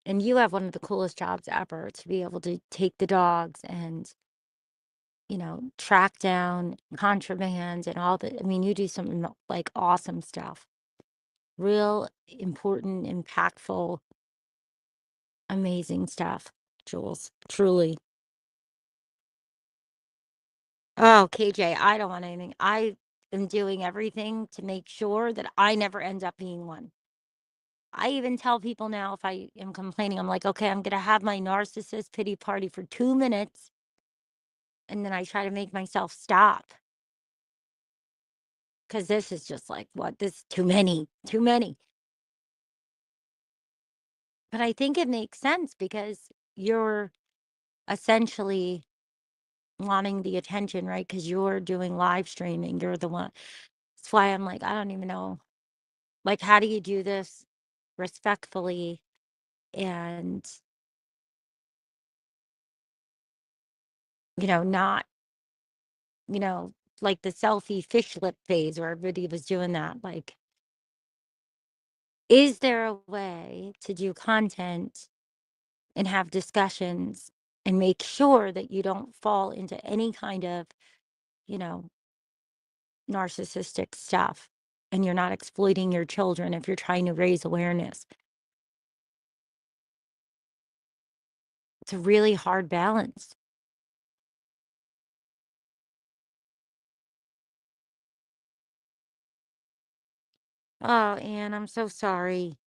And you have one of the coolest jobs ever to be able to take the dogs and track down contraband and all the, I mean, you do some like awesome stuff, real important, impactful, amazing stuff, Jules, truly. Oh, KJ, I don't want anything. I am doing everything to make sure that I never end up being one. I even tell people now if I am complaining, I'm like, okay, I'm going to have my narcissist pity party for 2 minutes. And then I try to make myself stop because this is just like, what? This is too many, too many. But I think it makes sense because you're essentially wanting the attention, right? Because you're doing live streaming. You're the one. That's why I'm like, I don't even know. Like, how do you do this respectfully and, not, you know, like the selfie fish lip phase where everybody was doing that? Like, is there a way to do content and have discussions and make sure that you don't fall into any kind of, you know, narcissistic stuff and you're not exploiting your children if you're trying to raise awareness? It's a really hard balance. Oh, Anne, I'm so sorry.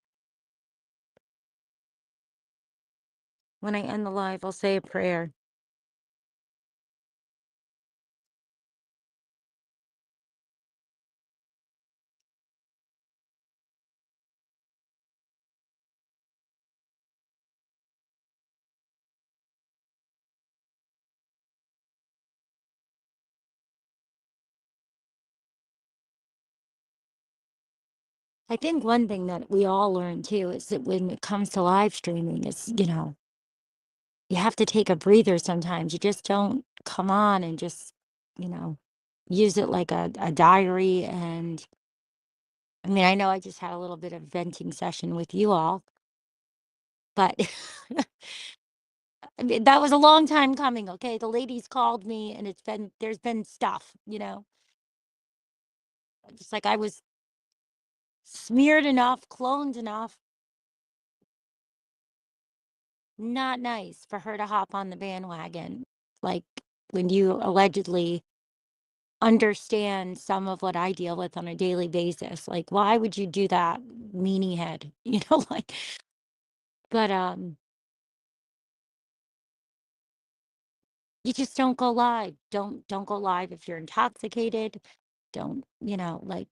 When I end the live, I'll say a prayer. I think one thing that we all learn too is that when it comes to live streaming, is, you have to take a breather sometimes. You just don't come on and just, you know, use it like a diary. And I mean, I know I just had a little bit of venting session with you all, but I mean, that was a long time coming. Okay. The ladies called me and there's been stuff, just like I was smeared enough, cloned enough. Not nice for her to hop on the bandwagon. Like when you allegedly understand some of what I deal with on a daily basis. Like, why would you do that, meanie head? Like, but you just don't go live. Don't go live if you're intoxicated. Don't, like,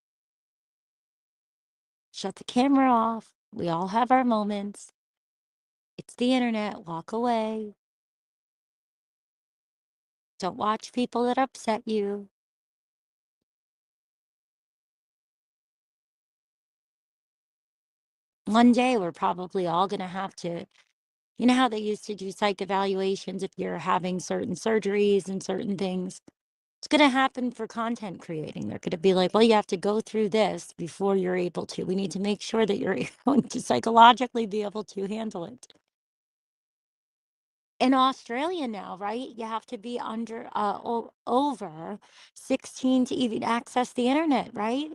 shut the camera off. We all have our moments. It's the internet. Walk away. Don't watch people that upset you. One day we're probably all going to have to, you know how they used to do psych evaluations if you're having certain surgeries and certain things? It's going to happen for content creating. They're going to be like, well, you have to go through this before you're able to. We need to make sure that you're going to psychologically be able to handle it. In Australia now, right? You have to be over 16 to even access the internet, right?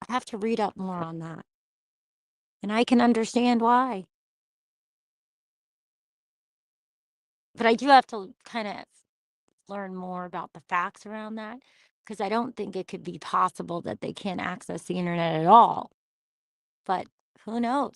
I have to read up more on that. And I can understand why. But I do have to kind of learn more about the facts around that because I don't think it could be possible that they can't access the internet at all. But who knows?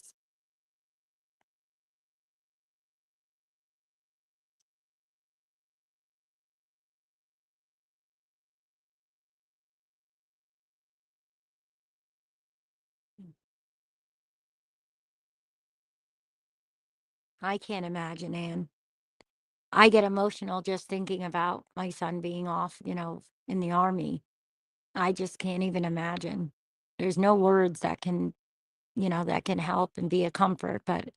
I can't imagine, Anne. I get emotional just thinking about my son being off, in the army. I just can't even imagine. There's no words that can help and be a comfort. But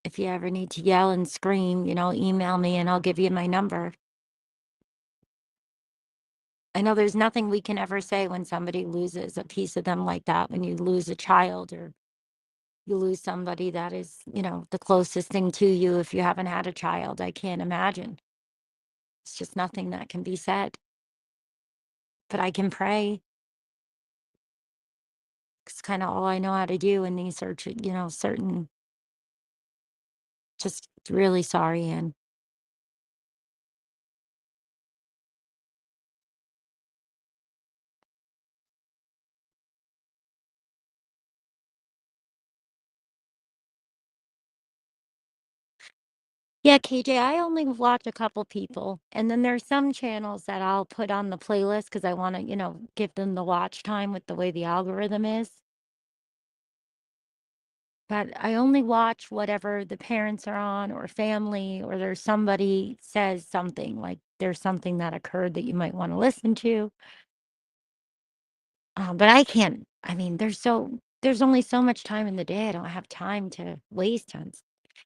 if you ever need to yell and scream, email me and I'll give you my number. I know there's nothing we can ever say when somebody loses a piece of them like that, when you lose a child or you lose somebody that is, the closest thing to you if you haven't had a child. I can't imagine. It's just nothing that can be said. But I can pray. It's kind of all I know how to do in these certain, just really sorry. And yeah, KJ, I only watch a couple people. And then there's some channels that I'll put on the playlist because I want to, give them the watch time with the way the algorithm is. But I only watch whatever the parents are on or family, or there's somebody says something like there's something that occurred that you might want to listen to. But I can't, I mean, there's only so much time in the day. I don't have time to waste on.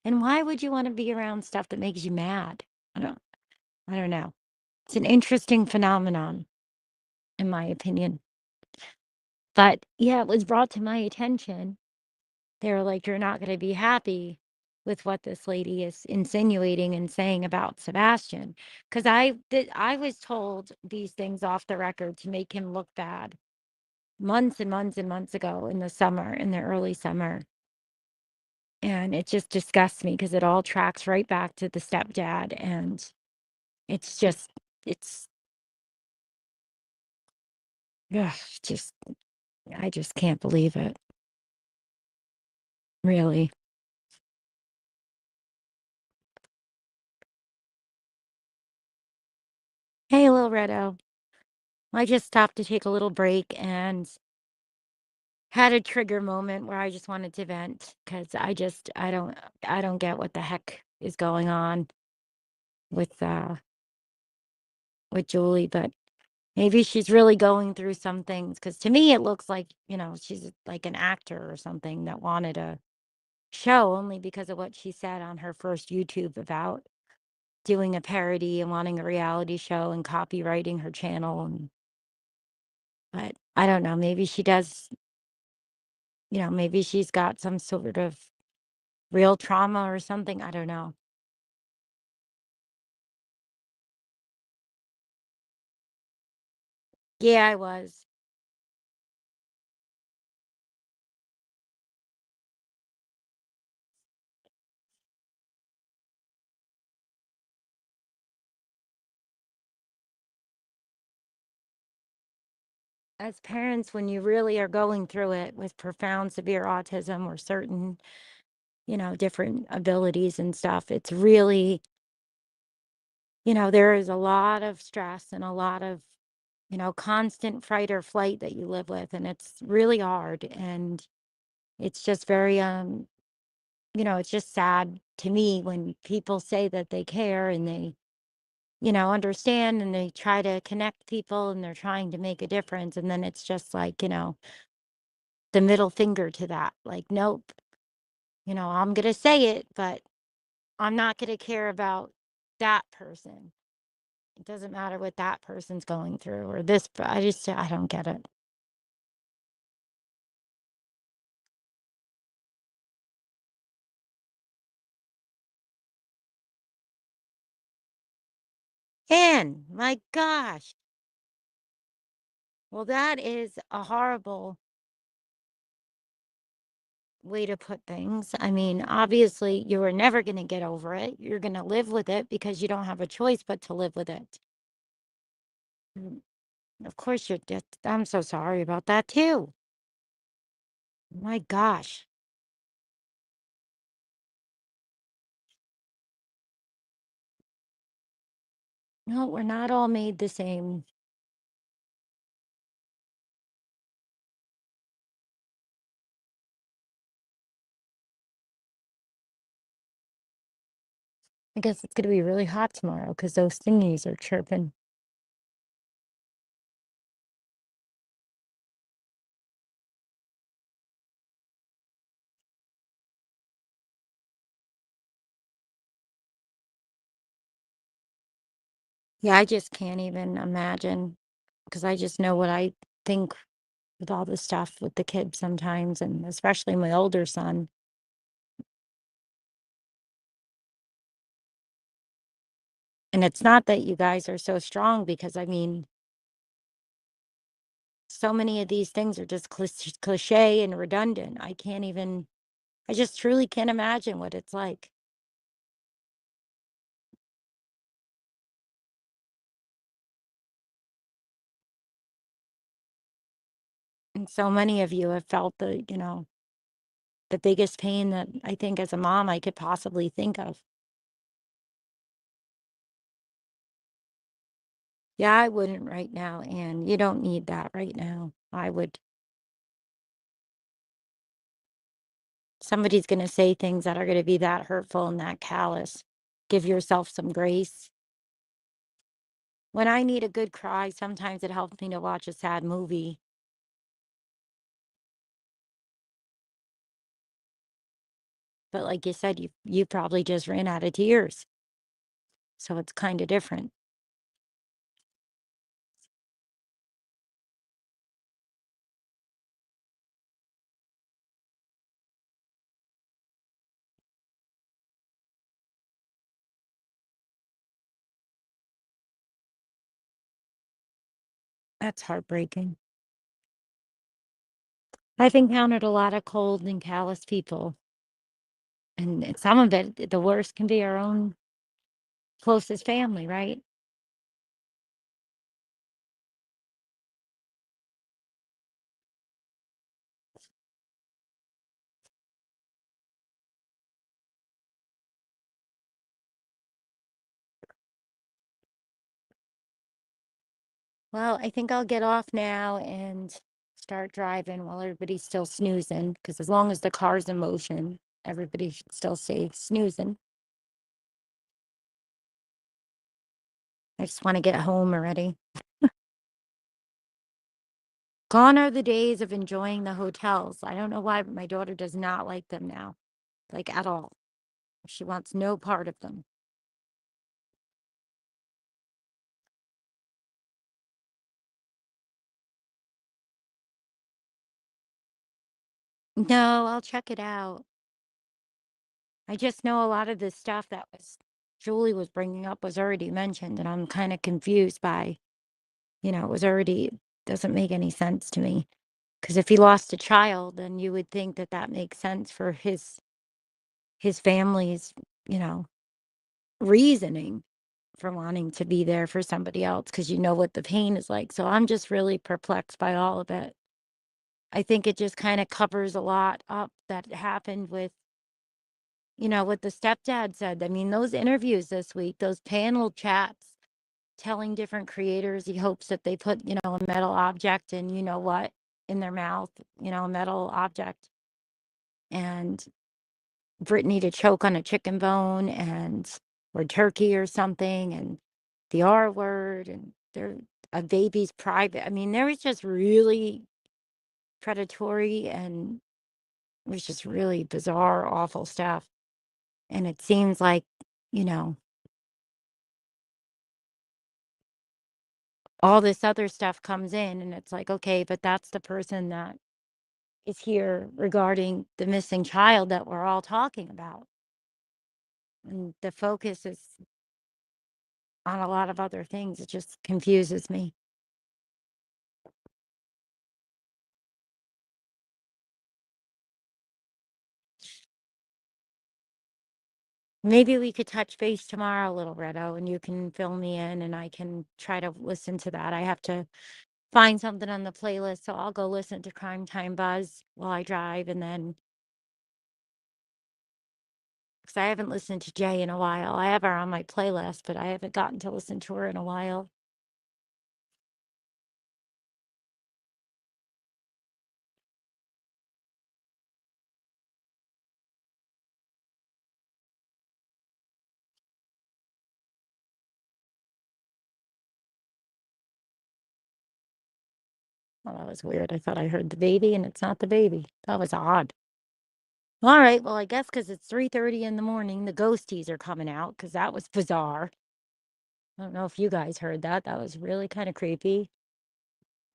And why would you want to be around stuff that makes you mad? I don't, I don't know. It's an interesting phenomenon, in my opinion. But yeah, it was brought to my attention. They were like, you're not going to be happy with what this lady is insinuating and saying about Sebastian. Because I was told these things off the record to make him look bad months and months and months ago in the summer, in the early summer. And it just disgusts me because it all tracks right back to the stepdad. And it's just, it's, ugh, just, I just can't believe it. Really. Hey, little Reddo. I just stopped to take a little break and had a trigger moment where I just wanted to vent because I don't get what the heck is going on with with Julie, but maybe she's really going through some things because to me it looks like, she's like an actor or something that wanted a show only because of what she said on her first YouTube about doing a parody and wanting a reality show and copywriting her channel. And but I don't know, maybe she does, maybe she's got some sort of real trauma or something. I don't know. Yeah, I was. As parents, when you really are going through it with profound severe autism or certain, different abilities and stuff, it's really, there is a lot of stress and a lot of, constant fight or flight that you live with. And it's really hard. And it's just very, it's just sad to me when people say that they care and they, understand and they try to connect people and they're trying to make a difference. And then it's just like, the middle finger to that. Like, nope, I'm going to say it, but I'm not going to care about that person. It doesn't matter what that person's going through or this. I don't get it. And my gosh, well, that is a horrible way to put things. I mean, obviously, you are never going to get over it. You're going to live with it because you don't have a choice but to live with it. Mm, of course, I'm so sorry about that too. My gosh. No, we're not all made the same. I guess it's going to be really hot tomorrow because those thingies are chirping. Yeah, I just can't even imagine because I just know what I think with all the stuff with the kids sometimes, and especially my older son. And it's not that you guys are so strong because I mean, so many of these things are just cliche and redundant. I just truly can't imagine what it's like. And so many of you have felt the biggest pain that I think as a mom I could possibly think of. Yeah, I wouldn't right now, and you don't need that right now. I would Somebody's going to say things that are going to be that hurtful and that callous. Give yourself some grace. When I need a good cry, sometimes it helps me to watch a sad movie. But like you said, you probably just ran out of tears. So it's kind of different. That's heartbreaking. I've encountered a lot of cold and callous people, and some of it, the worst can be our own closest family, right? Well, I think I'll get off now and start driving while everybody's still snoozing, because as long as the car's in motion, everybody should still stay snoozing. I just want to get home already. Gone are the days of enjoying the hotels. I don't know why, but my daughter does not like them now, like at all. She wants no part of them. No, I'll check it out. I just know a lot of the stuff that was Julie was bringing up was already mentioned, and I'm kind of confused by, it was already doesn't make any sense to me. Because if he lost a child, then you would think that that makes sense for his family's, you know, reasoning for wanting to be there for somebody else because you know what the pain is like. So I'm just really perplexed by all of it. I think it just kind of covers a lot up that happened with, what the stepdad said. I mean, those interviews this week, those panel chats telling different creators he hopes that they put, a metal object and you know what in their mouth, a metal object, and Brittany to choke on a chicken bone and or turkey or something, and the R word, and they're a baby's private. I mean, there was just really predatory and it was just really bizarre, awful stuff. And it seems like, you know, all this other stuff comes in and it's like, okay, but that's the person that is here regarding the missing child that we're all talking about. And the focus is on a lot of other things. It just confuses me. Maybe we could touch base tomorrow, little Redo, and you can fill me in and I can try to listen to that. I have to find something on the playlist, so I'll go listen to Crime Time Buzz while I drive, and then because I haven't listened to Jay in a while. I have her on my playlist, but I haven't gotten to listen to her in a while. Oh, that was weird. I thought I heard the baby, and it's not the baby. That was odd. All right, well, I guess because it's 3:30 in the morning, the ghosties are coming out because that was bizarre. I don't know if you guys heard that. That was really kind of creepy.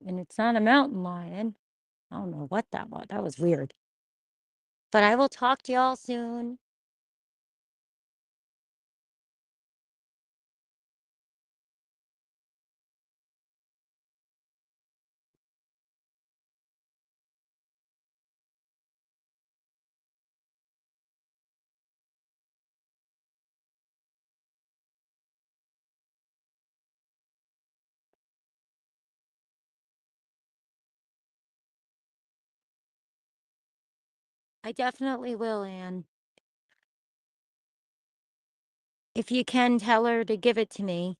And it's not a mountain lion. I don't know what that was. That was weird. But I will talk to y'all soon. I definitely will, Anne. If you can tell her to give it to me,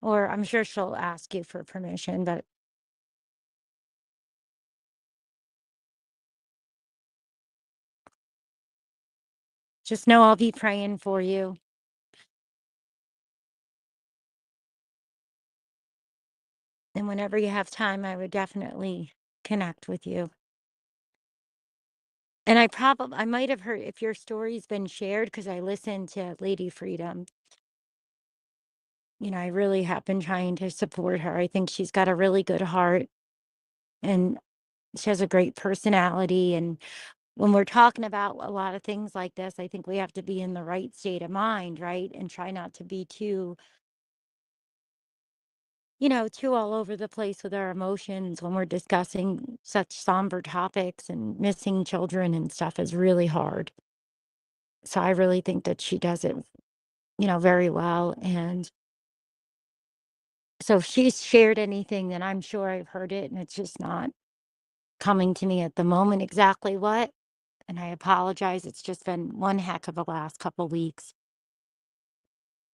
or I'm sure she'll ask you for permission, but just know I'll be praying for you. And whenever you have time, I would definitely connect with you. And I might have heard if your story's been shared because I listened to Lady Freedom. I really have been trying to support her. I think she's got a really good heart and she has a great personality. And when we're talking about a lot of things like this, I think we have to be in the right state of mind, right? And try not to be too all over the place with our emotions when we're discussing such somber topics, and missing children and stuff is really hard. So I really think that she does it, very well. And so if she's shared anything, then I'm sure I've heard it, and it's just not coming to me at the moment exactly what. And I apologize. It's just been one heck of a last couple weeks.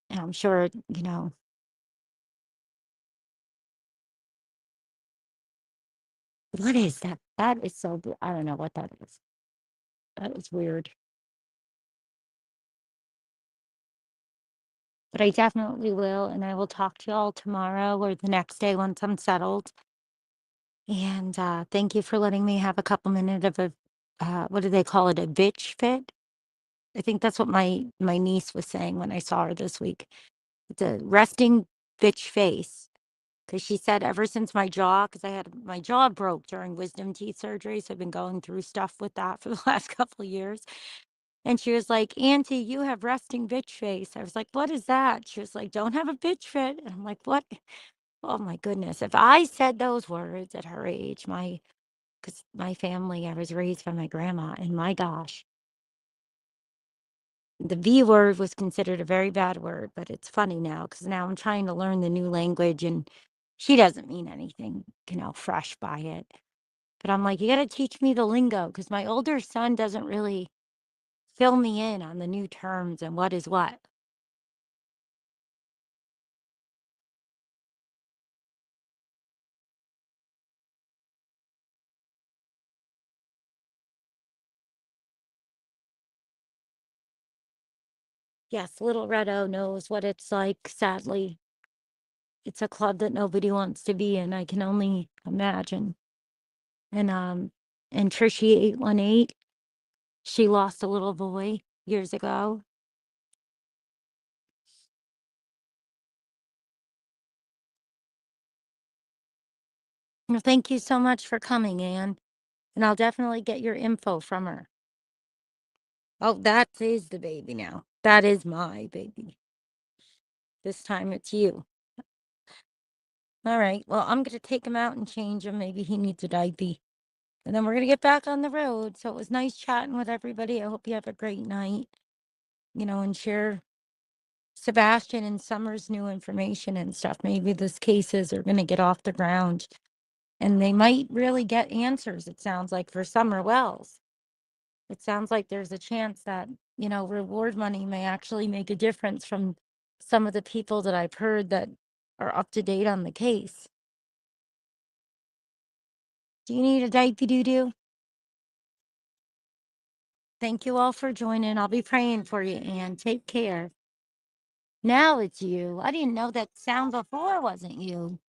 And I'm sure, what is that? That is so, I don't know what that is. That is weird. But I definitely will. And I will talk to y'all tomorrow or the next day once I'm settled. And thank you for letting me have a couple minutes of what do they call it? A bitch fit? I think that's what my niece was saying when I saw her this week. It's a resting bitch face. Because she said ever since because I had my jaw broke during wisdom teeth surgery. So I've been going through stuff with that for the last couple of years. And she was like, Auntie, you have resting bitch face. I was like, what is that? She was like, don't have a bitch fit. And I'm like, what? Oh my goodness. If I said those words at her age, because my family, I was raised by my grandma, and my gosh, the V word was considered a very bad word, but it's funny now because now I'm trying to learn the new language, and she doesn't mean anything, fresh by it. But I'm like, you got to teach me the lingo because my older son doesn't really fill me in on the new terms and what is what. Yes, little Redo knows what it's like. Sadly, it's a club that nobody wants to be in. I can only imagine. And Trishy 818, she lost a little boy years ago. Well, thank you so much for coming, Anne. And I'll definitely get your info from her. Oh, that is the baby now. That is my baby. This time it's you. All right. Well, I'm going to take him out and change him. Maybe he needs a diaper. And then we're going to get back on the road. So it was nice chatting with everybody. I hope you have a great night, and share Sebastian and Summer's new information and stuff. Maybe these cases are going to get off the ground and they might really get answers, it sounds like, for Summer Wells. It sounds like there's a chance that, reward money may actually make a difference from some of the people that I've heard that are up to date on the case. Do you need a diaper doo doo? Thank you all for joining. I'll be praying for you, Anne. Take care. Now it's you. I didn't know that sound before wasn't you.